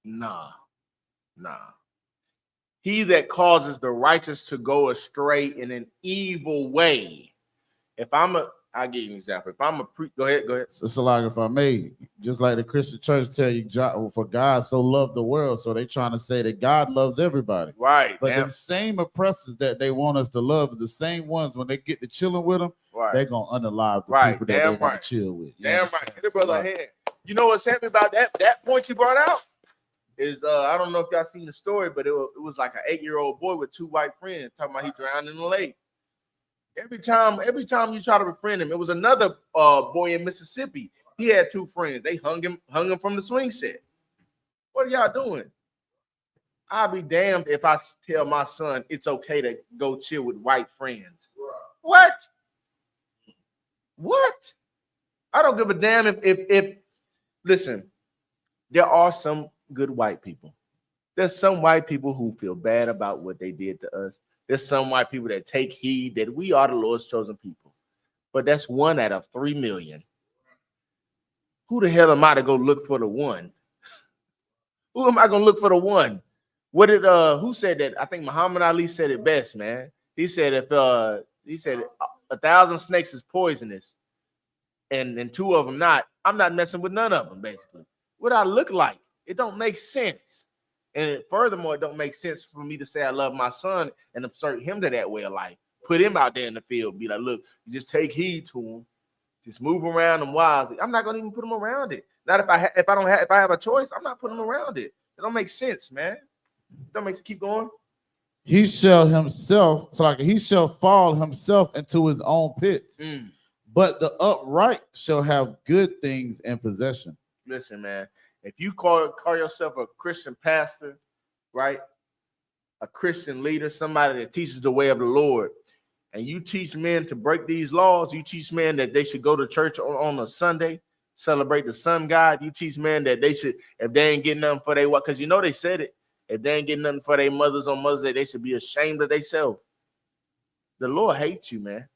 Nah. He that causes the righteous to go astray in an evil way. I'll give you an example. If I'm a go ahead. So like, if I may, just like the Christian church tell you, for God so loved the world, so they trying to say that God loves everybody. Right. But the same oppressors that they want us to love, the same ones, when they get to chilling with them, they're gonna unalive the people that they want to chill with. Damn right. Get the brother a hand. You know what's happening about that point you brought out? Is I don't know if y'all seen the story, but it was like an 8-year-old boy with 2 white friends talking about he drowned in the lake. Every time you try to befriend him, it was another boy in Mississippi. He had 2 friends. They hung him from the swing set. What are y'all doing? I'll be damned if I tell my son it's okay to go chill with white friends. What? I don't give a damn if listen, there are some good white people. There's some white people who feel bad about what they did to us. There's some white people that take heed that we are the Lord's chosen people. But that's 1 out of 3 million. Who the hell am I to go look for the one? Who am I going to look for the one? Who said that? I think Muhammad Ali said it best, man. He said if 1,000 snakes is poisonous and 2 of them not, I'm not messing with none of them, basically. What I look like, it don't make sense. And furthermore, it don't make sense for me to say I love my son and assert him to that way of life. Put him out there in the field, be like, look, you just take heed to him, just move around him wisely. I'm not gonna even put him around it. Not if I have a choice, I'm not putting him around it. It don't make sense, man. It don't make sense. Keep going. He shall fall himself into his own pit. But the upright shall have good things in possession. Listen, man. If you call yourself a Christian pastor, right? A Christian leader, somebody that teaches the way of the Lord, and you teach men to break these laws, you teach men that they should go to church on a Sunday, celebrate the sun god. You teach men that they should, if they ain't getting nothing for their wife, because you know they said it. If they ain't getting nothing for their mothers on Mother's Day, they should be ashamed of themselves. The Lord hates you, man.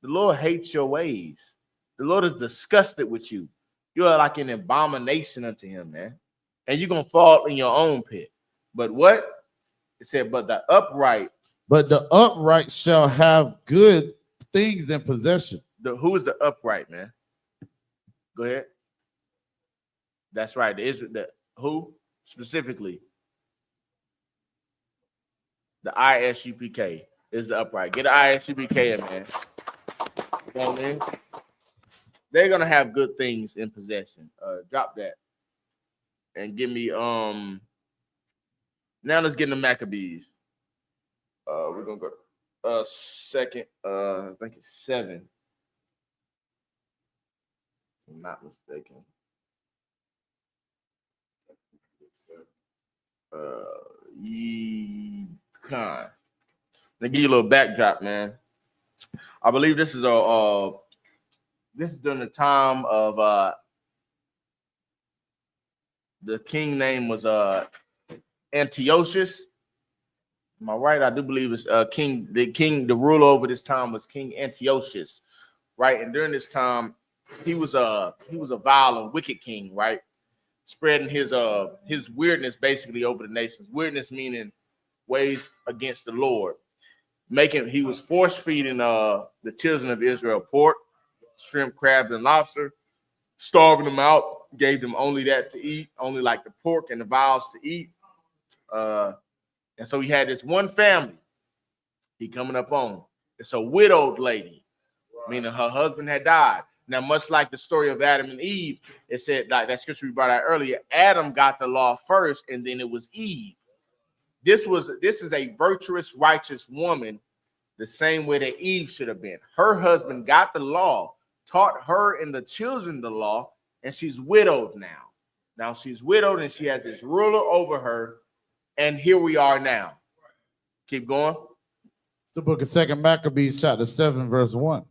The Lord hates your ways. The Lord is disgusted with you. You are like an abomination unto him, man. And you're going to fall in your own pit. But what? It said, but the upright. But the upright shall have good things in possession. Who is the upright, man? Go ahead. That's right. Who specifically? The ISUPK is the upright. Get an ISUPK in, man. You know what I mean? They're gonna have good things in possession. Drop that. And give me now let's get in the Maccabees. We're gonna go second, I think it's 7. If I'm not mistaken. Let me give you a little backdrop, man. I believe this is this is during the time of the king name was Antiochus. Am I right? I do believe it's the ruler over this time was King Antiochus, right? And during this time, he was a vile and wicked king, right? Spreading his weirdness basically over the nations. Weirdness meaning ways against the Lord. He was force feeding the children of Israel pork, shrimp, crabs, and lobster, starving them out, gave them only that to eat, only like the pork and the vials to eat. And so he had this one family he coming up on. It's a widowed lady, meaning her husband had died. Now, much like the story of Adam and Eve, it said, like that scripture we brought out earlier, Adam got the law first, and then it was Eve. This is a virtuous, righteous woman, the same way that Eve should have been. Her husband got the law, taught her and the children the law, and she's widowed now. Now she's widowed, and she has this ruler over her, and here we are now. Keep going. It's the book of 2 Maccabees, chapter 7, verse 1.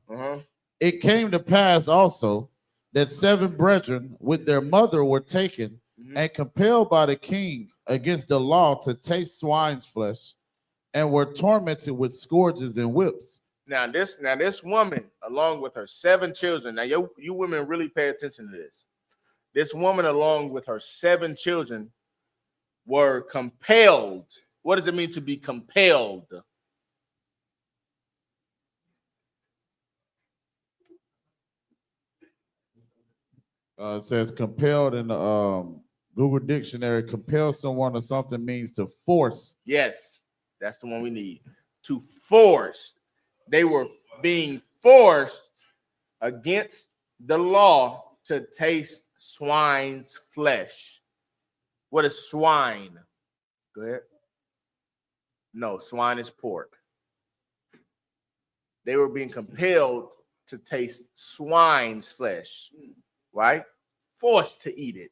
It came to pass also that 7 brethren with their mother were taken and compelled by the king against the law to taste swine's flesh, and were tormented with scourges and whips. Now this woman, along with her 7 children. Now you women really pay attention to this. This woman, along with her 7 children, were compelled. What does it mean to be compelled? It says compelled in the Google Dictionary. Compel someone or something means to force. Yes, that's the one we need. To force. They were being forced against the law to taste swine's flesh. What is swine? Go ahead. No, swine is pork. They were being compelled to taste swine's flesh, right? Forced to eat it.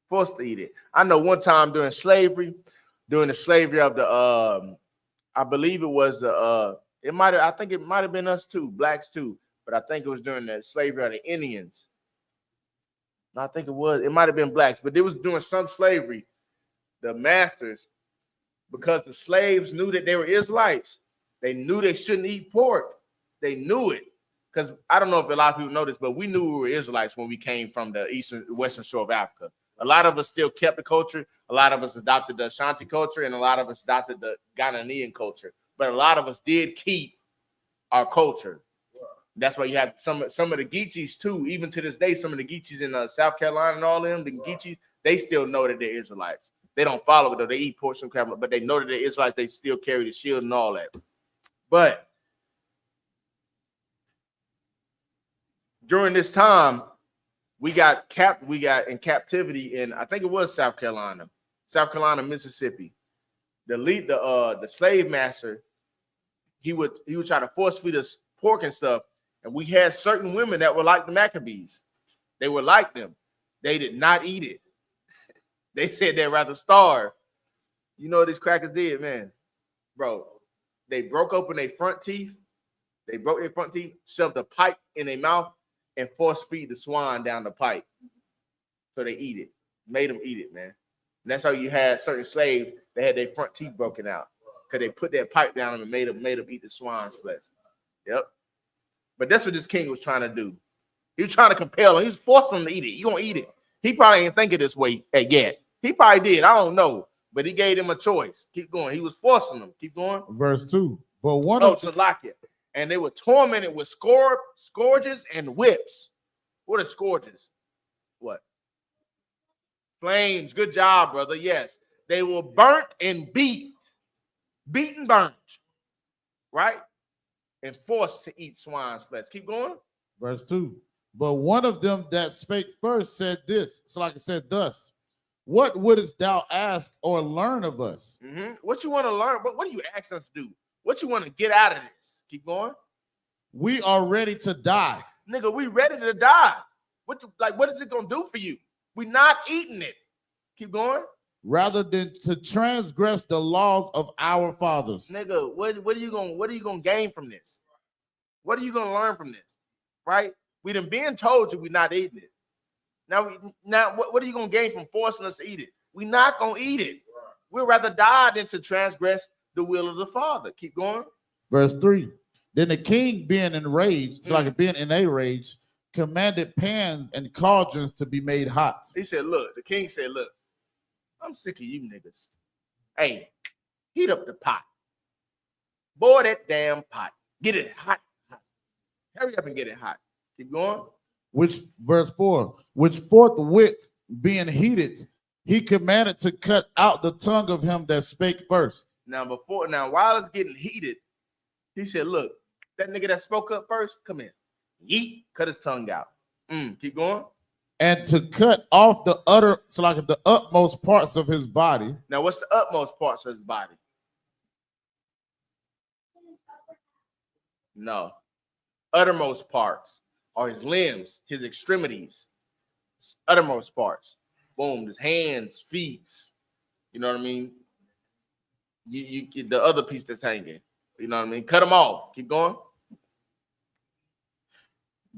Forced to eat it. I know one time during the slavery of the I believe it was I think it might have been us too, blacks too, but I think it was during the slavery of the Indians. I think it might have been blacks, but it was during some slavery. The masters, because the slaves knew that they were Israelites, they knew they shouldn't eat pork. They knew it. Because I don't know if a lot of people know this, but we knew we were Israelites when we came from the western shore of Africa. A lot of us still kept the culture. A lot of us adopted the Ashanti culture, and a lot of us adopted the Ghanaian culture. But a lot of us did keep our culture. That's why you have some of the Geechees too. Even to this day, some of the Geechees in South Carolina and all of them, the Geechees, they still know that they're Israelites. They don't follow it though. They eat pork and crab, but they know that they're Israelites. They still carry the shield and all that. But during this time, we got in captivity in, I think it was South Carolina, Mississippi. The slave master, he would try to force feed us pork and stuff, and we had certain women that were like the Maccabees. They were like them. They did not eat it. They said they'd rather starve. You know what these crackers did, man, bro? They broke open their front teeth. They broke their front teeth, shoved a pipe in their mouth, and force feed the swine down the pipe. So they eat it. Made them eat it, man. And that's how you had certain slaves, they had their front teeth broken out. Because they put that pipe down and made them eat the swine's flesh. Yep. But that's what this king was trying to do. He was trying to compel him. He was forcing him to eat it. You gonna eat it. He probably ain't thinking this way yet. He probably did. I don't know. But he gave him a choice. Keep going. He was forcing them. Keep going. Verse 2. But one of Salakia. And they were tormented with scourges and whips. What are scourges? What? Flames. Good job, brother. Yes. They were burnt and beat. Beat and burnt. Right? And forced to eat swine's flesh. Keep going. Verse 2. But one of them that spake first said this. So like I said, thus, what wouldest thou ask or learn of us? Mm-hmm. What you want to learn? But what do you ask us to do? What you want to get out of this? Keep going. We are ready to die. Nigga, we ready to die. What is it going to do for you? We not eating it. Keep going. Rather than to transgress the laws of our fathers. Nigga, what are you going to gain from this? What are you going to learn from this? Right? We done been told you we're not eating it. Now what are you going to gain from forcing us to eat it? We're not going to eat it. We'd rather die than to transgress the will of the Father. Keep going. Verse 3. Then the king, being enraged, so like being in a rage, commanded pans and cauldrons to be made hot. He said, look, the king said, look, I'm sick of you niggas. Hey, heat up the pot. Boil that damn pot. Get it hot. Hurry up and get it hot. Keep going. Which, verse 4, which forthwith being heated, he commanded to cut out the tongue of him that spake first. Now, while it's getting heated, he said, look, that nigga that spoke up first, come in. Yeet, cut his tongue out. Keep going. And to cut off the utmost parts of his body. Now, what's the utmost parts of his body? No. Uttermost parts are his limbs, his extremities, his uttermost parts. Boom, his hands, feet. You know what I mean? You get the other piece that's hanging. You know what I mean? Cut them off. Keep going.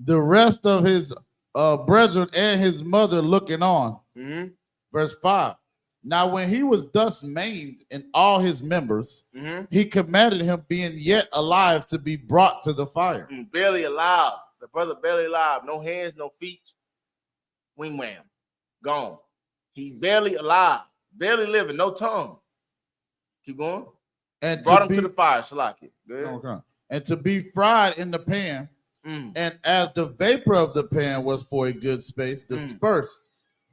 The rest of his brethren and his mother looking on. Mm-hmm. Verse 5. Now when he was thus maimed in all his members, he commanded him, being yet alive, to be brought to the fire. Barely alive. The brother barely alive. No hands, no feet. Wing wham. Gone. He's barely alive. Barely living. No tongue. Keep going. And brought him to the fire. Shalaki. Okay. And to be fried in the pan. And as the vapor of the pan was for a good space dispersed,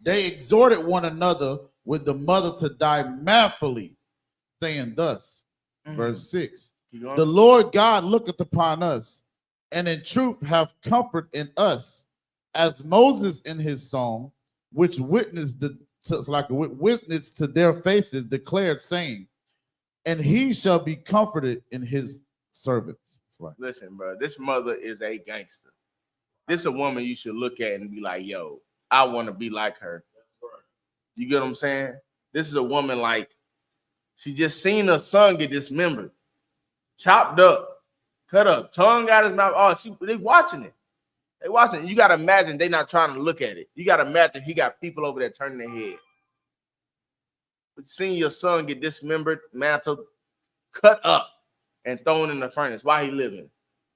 they exhorted one another with the mother to die manfully, saying thus, verse 6, the Lord God looketh upon us, and in truth have comfort in us, as Moses in his song, which witnessed witness to their faces, declared, saying, and he shall be comforted in his servants. That's right. Listen, bro, this mother is a gangster. This is a woman you should look at and be like, yo, I want to be like her. You get what I'm saying? This is a woman like, she just seen her son get dismembered, chopped up, cut up, tongue out his mouth. Oh, they watching it. They watching it. You got to imagine they not trying to look at it. You got to imagine he got people over there turning their head. But seeing your son get dismembered, mantled, cut up, and thrown in the furnace while he living.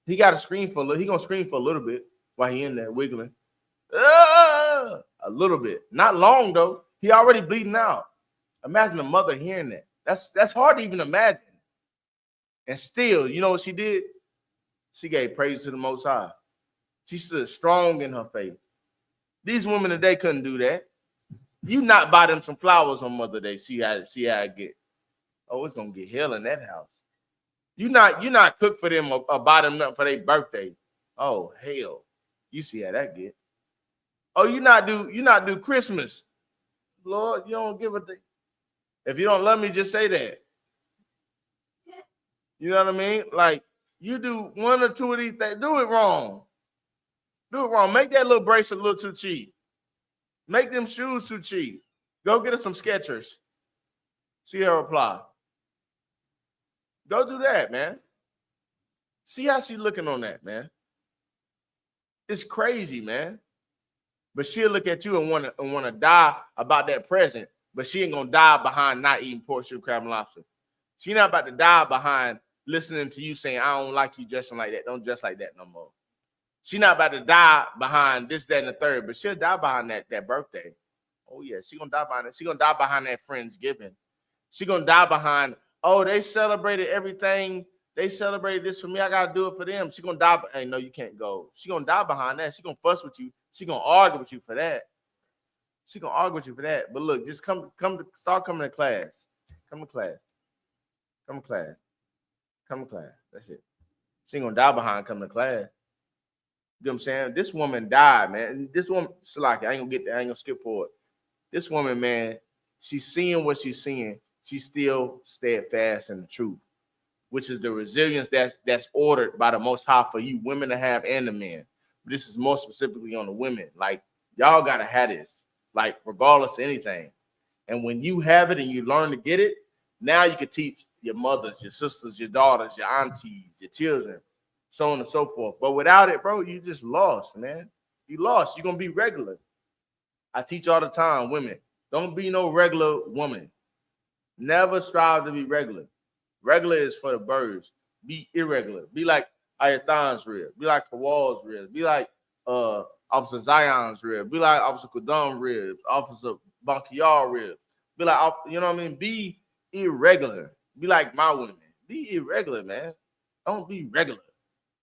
He got to scream for a little. He gonna scream for a little bit while he in there wiggling. A little bit. Not long though. He already bleeding out. Imagine the mother hearing that. That's hard to even imagine. And still, you know what she did? She gave praise to the Most High. She stood strong in her faith. These women today couldn't do that. You not buy them some flowers on Mother's Day. See how it get. Oh, it's gonna get hell in that house. You not cook for them or buy them nothing for their birthday. Oh hell, you see how that get. Oh, you not do Christmas. Lord, you don't give a thing. If you don't love me, just say that. You know what I mean? Like you do one or two of these things, do it wrong. Do it wrong. Make that little bracelet a little too cheap. Make them shoes too cheap. Go get us some Skechers. See her reply. Go do that, man. See how she looking on that, man. It's crazy, man. But she'll look at you and want to die about that present, but she ain't gonna die behind not eating pork, sugar, crab, and lobster. She not about to die behind listening to you saying, I don't like you dressing like that. Don't dress like that no more. She not about to die behind this, that, and the third, but she'll die behind that birthday. Oh, yeah, she gonna die behind it. She gonna die behind that Friendsgiving. She gonna die behind, oh, they celebrated everything. They celebrated this for me. I gotta do it for them. She gonna die. Hey, no, you can't go. She gonna die behind that. She gonna fuss with you. She gonna argue with you for that. She gonna argue with you for that. But look, just start coming to class. Come to class. Come to class. Come to class. That's it. She ain't gonna die behind coming to class. You know what I'm saying? This woman died, man. And this woman, Salaki, I ain't gonna get there. I ain't gonna skip forward. This woman, man, she's seeing what she's seeing. She's still steadfast in the truth, which is the resilience that's ordered by the Most High for you women to have and the men. But this is more specifically on the women. Like, y'all gotta have this, like, regardless of anything. And when you have it and you learn to get it, now you can teach your mothers, your sisters, your daughters, your aunties, your children, so on and so forth. But without it, bro, you just lost, man. You lost. You're gonna be regular. I teach all the time, women, don't be no regular woman. Never strive to be regular. Regular is for the birds. Be irregular. Be like Ayathan's rib. Be like Kawal's rib. Be like Officer Zion's rib. Be like Officer Kindom rib. Officer Bankiyar rib. Be like, you know what I mean? Be irregular. Be like my women. Be irregular, man. Don't be regular.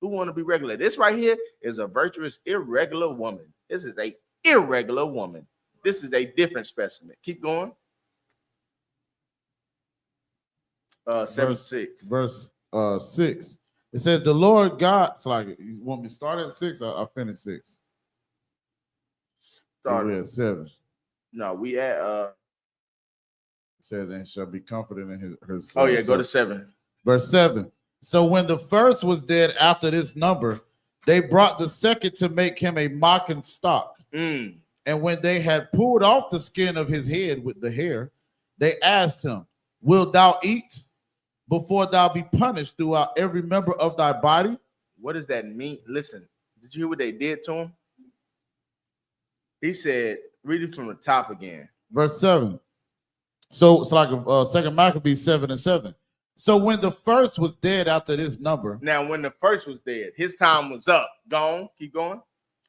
Who want to be regular? This right here is a virtuous, irregular woman. This is a irregular woman. This is a different specimen. Keep going. 7:6. Verse 6. It says, the Lord God, it's like, you want me to start at 6? I'll finish 6. We're at 7. No, we at it says, and shall be comforted in her son. Oh, yeah, go to 7. Verse 7. So when the first was dead after this number, they brought the second to make him a mocking stock. And when they had pulled off the skin of his head with the hair, they asked him, wilt thou eat before thou be punished throughout every member of thy body? What does that mean? Listen, did you hear what they did to him? He said, read it from the top again. Verse 7. So it's like Second Maccabees 7:7. So when the first was dead after this number. Now, when the first was dead, his time was up. Gone. Keep going.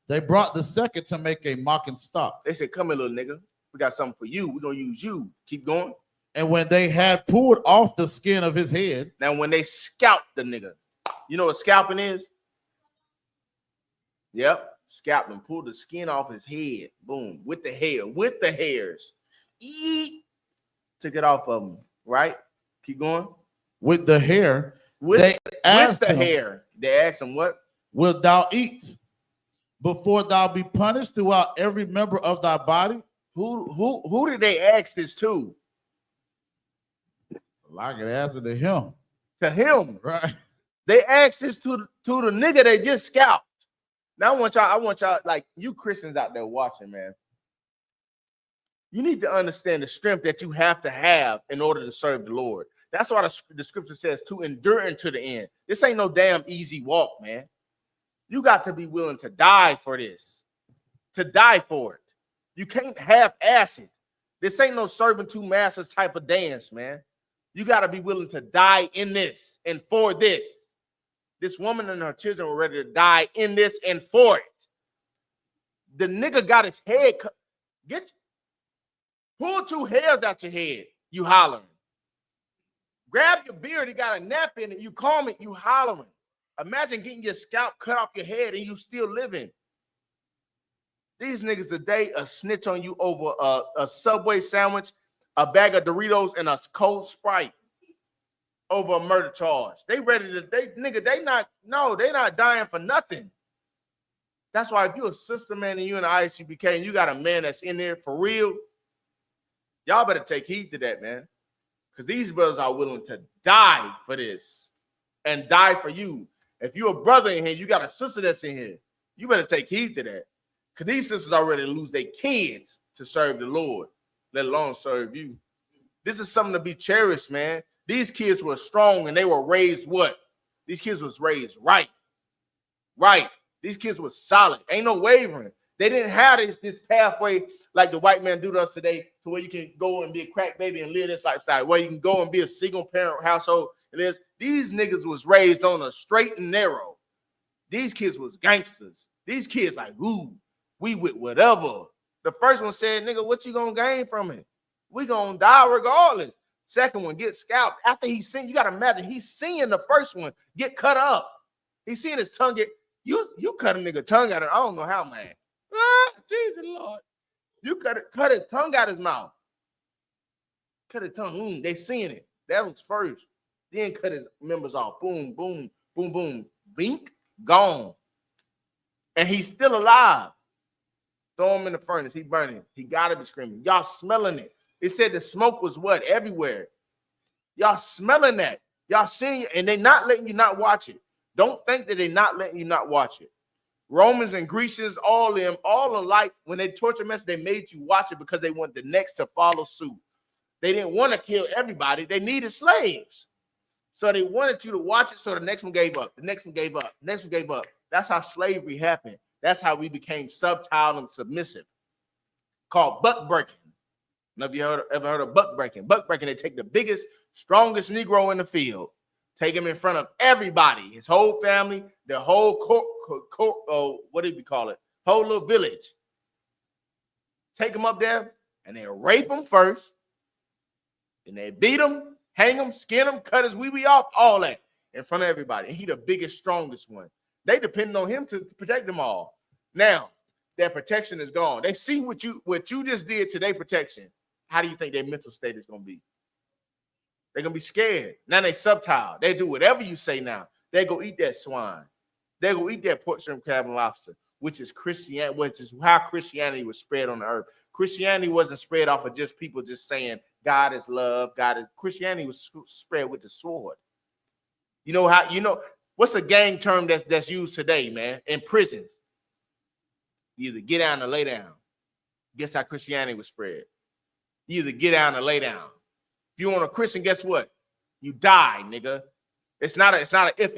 They brought the second to make a mocking stock. They said, come here, little nigga. We got something for you. We're going to use you. Keep going. And when they had pulled off the skin of his head. Now, when they scalped the nigga, you know what scalping is? Yep. Scalped him. Pulled the skin off his head. Boom. With the hair. With the hairs. Eat. Took it off of him. Right? Keep going. With the hair. They asked him, They asked him what? Wilt thou eat before thou be punished throughout every member of thy body? Who did they ask this to? I could answer to him. To him, right? They asked this to the nigga they just scalped. Now I want y'all, like you Christians out there watching, man. You need to understand the strength that you have to have in order to serve the Lord. That's why the scripture says to endure unto the end. This ain't no damn easy walk, man. You got to be willing to die for this, to die for it. You can't half-ass it. This ain't no serving two masters type of dance, man. You got to be willing to die in this and for this. This woman and her children were ready to die in this and for it. The nigga got his head cut. Pull 2 hairs out your head, you hollering. Grab your beard, he got a nap in it, you comb it, you hollering. Imagine getting your scalp cut off your head and you still living. These niggas today a snitch on you over a Subway sandwich, a bag of Doritos, and a cold Sprite over a murder charge. They ready to, they not dying for nothing. That's why if you're a sister, man, and you in the ISUPK and you got a man that's in there for real, y'all better take heed to that, man. Because these brothers are willing to die for this and die for you. If you're a brother in here, you got a sister that's in here, you better take heed to that. Because these sisters are ready to lose their kids to serve the Lord, let alone serve you. This is something to be cherished, man. These kids were strong and they were raised what? These kids was raised right. Right. These kids were solid. Ain't no wavering. They didn't have this pathway like the white man do to us today, to where you can go and be a crack baby and live this lifestyle, where you can go and be a single parent household. These niggas was raised on a straight and narrow. These kids was gangsters. These kids like, ooh, we with whatever. The first one said, nigga, what you gonna gain from it? We gonna die regardless. Second one, get scalped. After he's seen, you gotta imagine, he's seeing the first one get cut up. He's seeing his tongue get, you cut a nigga tongue out of, I don't know how, man. Ah, Jesus Lord. You cut his tongue out his mouth. Cut his tongue. They seeing it. That was first. Then cut his members off. Boom, boom, boom, boom. Bink, gone. And he's still alive. Throw him in the furnace. He burning. He gotta be screaming. Y'all smelling it. It said the smoke was what? Everywhere. Y'all smelling that. Y'all seeing it, and they not letting you not watch it. Don't think that they not letting you not watch it. Romans and Grecians, all alike, when they torture mess, they made you watch it because they want the next to follow suit. They didn't want to kill everybody. They needed slaves. So they wanted you to watch it, so the next one gave up. The next one gave up. The next one gave up. That's how slavery happened. That's how we became subtile and submissive. Called buck breaking. Have you ever heard of buck breaking? Buck breaking, they take the biggest, strongest Negro in the field, take him in front of everybody, his whole family, the whole what do you call it? Whole little village. Take him up there and they rape him first. And they beat him, hang him, skin him, cut his wee off, all that in front of everybody. And he the biggest, strongest one. They depend on him to protect them all. Now, their protection is gone. They see what you just did to their protection. How do you think their mental state is going to be? They're going to be scared. Now they subtile. They do whatever you say now. They go eat that swine. They go eat that pork, shrimp, crab, and lobster, which is Christianity, which is how Christianity was spread on the earth. Christianity wasn't spread off of just people just saying God is love, God is. Christianity was spread with the sword. You know what's a gang term that's used today, man, in prisons? You either get down or lay down. Guess how Christianity was spread? You either get down or lay down. If you want a Christian, guess what? You die, nigga. It's not a if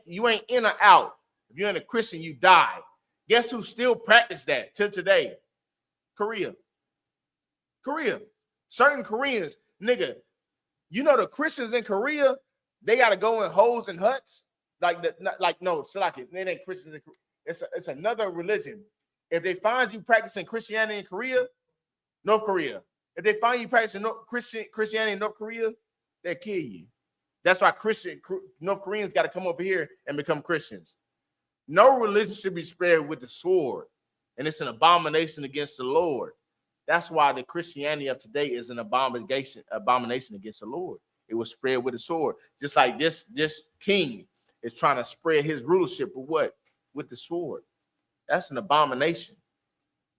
you ain't in or out. If you're in a Christian, you die. Guess who still practice that till today? Korea. Certain Koreans, nigga. You know the Christians in Korea, they gotta go in holes and huts. No, it ain't Christians. It's another religion. If they find you practicing Christianity in Korea, North Korea, if they find you practicing Christianity in North Korea, they'll kill you. That's why North Koreans got to come over here and become Christians. No religion should be spread with the sword, and it's an abomination against the Lord. That's why the Christianity of today is an abomination against the Lord. It was spread with a sword, just like this king is trying to spread his rulership with what? With the sword. That's an abomination.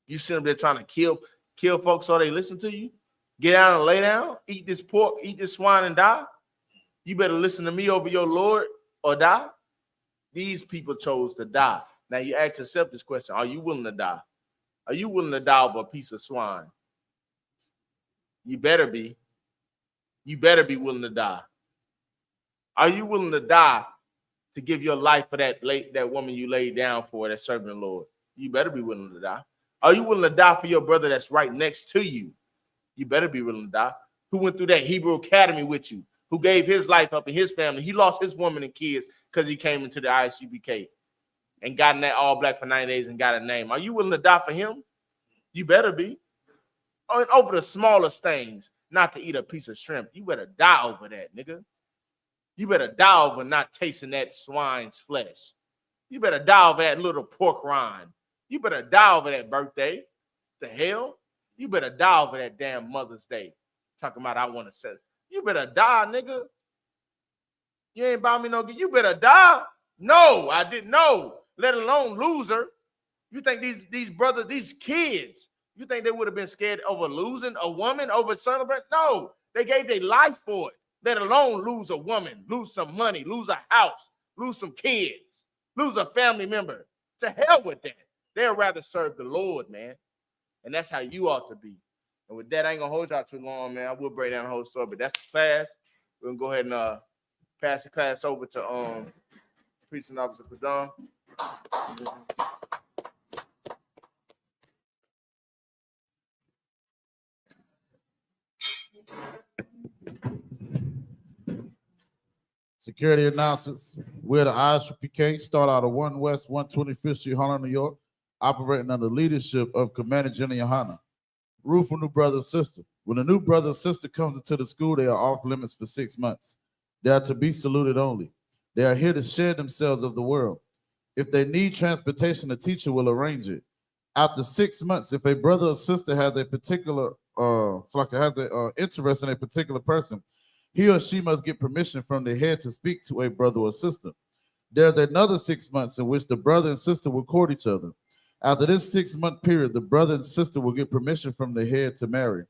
You sit up there trying to kill folks so they listen to you. Get down and lay down. Eat this pork, eat this swine and die. You better listen to me over your Lord or die. These people chose to die. Now you ask yourself this question. Are you willing to die? Are you willing to die over a piece of swine? You better be. You better be willing to die. Are you willing to die to give your life for that woman you laid down for, that serving the Lord? You better be willing to die. Are you willing to die for your brother that's right next to you? You better be willing to die. Who went through that Hebrew Academy with you? Who gave his life up and his family? He lost his woman and kids because he came into the Isupk and got in that all black for 9 days and got a name. Are you willing to die for him? You better be. And over the smallest things, not to eat a piece of shrimp. You better die over that, nigga. You better die over not tasting that swine's flesh. You better die over that little pork rind. You better die over that birthday. The hell? You better die over that damn Mother's Day. Talking about I want to say. You better die, nigga. You ain't buy me no gift. You better die. No, I didn't know. Let alone loser. You think these brothers, these kids, you think they would have been scared over losing a woman over celebrating? No, they gave their life for it. Let alone lose a woman, lose some money, lose a house, lose some kids, lose a family member. To hell with that. They'd rather serve the Lord, man. And that's how you ought to be. And with that, I ain't going to hold y'all too long, man. I will break down the whole story, but that's the class. We're going to go ahead and pass the class over to Precinct Officer Kindom. Security announcements. We're the Isupk, start out of 1 West 125th Street, Harlem, New York, operating under the leadership of Commander Jenny Johanna. Rule for new brother or sister. When a new brother or sister comes into the school, they are off limits for 6 months. They are to be saluted only. They are here to share themselves of the world. If they need transportation, the teacher will arrange it. After 6 months, if a brother or sister has a particular interest in a particular person, he or she must get permission from the head to speak to a brother or sister. There's another 6 months in which the brother and sister will court each other. After this 6-month period, the brother and sister will get permission from the head to marry.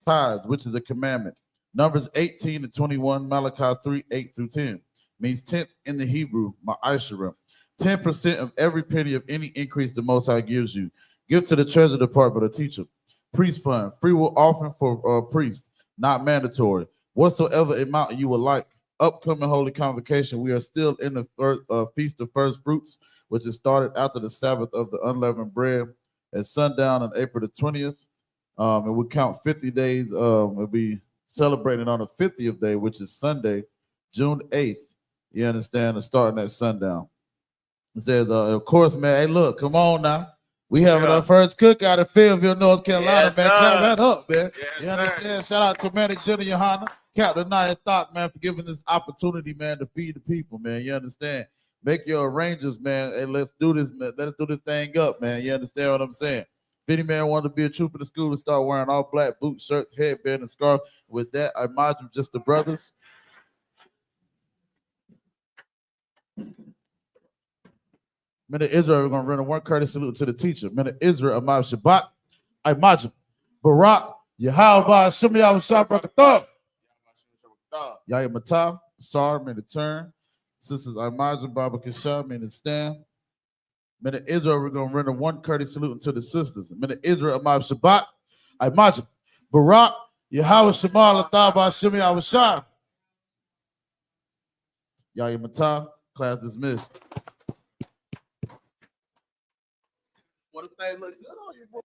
Tithes, which is a commandment. Numbers 18 to 21, Malachi 3, 8 through 10, means tenth in the Hebrew, ma'ashera. 10% of every penny of any increase the Most High gives you. Give to the treasury department or teacher. Priest fund, free will offering for priests, not mandatory. Whatsoever amount you would like. Upcoming holy convocation. We are still in the feast of first fruits, which is started after the Sabbath of the unleavened bread at sundown on April the 20th. And we count 50 days. We'll be celebrating on the 50th day, which is Sunday, June 8th. You understand? And starting at sundown. It says, of course, man, hey, look, come on now. We having our first cookout in Fayetteville, North Carolina, man. Clap that up, man. You understand? Shout out to Commander Jenny Johanna, Captain Naya Thought, man, for giving this opportunity, man, to feed the people, man. You understand? Make your arrangements, man. Hey, let's do this, man. Let's do this thing up, man. You understand what I'm saying? If any man wanted to be a troop in the school and start wearing all black boots, shirts, headband, and scarf, with that, I imagine just the brothers. Men of Israel, we're going to run a one courteous salute to the teacher. Men of Israel, Amab Shabbat, Imajim, Barak, Yahweh, Shemi Yahweh, Brakatah, Yahya Matah, Sar, men to turn. Sisters Imajim, Baba Kishah, men to stand. Men of Israel, we're going to run a one courteous salute to the sisters. Men of Israel, Amab Shabbat, Imajim, Barak, Yahweh, Shema, Latah, Shemi Yahweh, Yahya Matah, class dismissed. What if they look good on you, bro?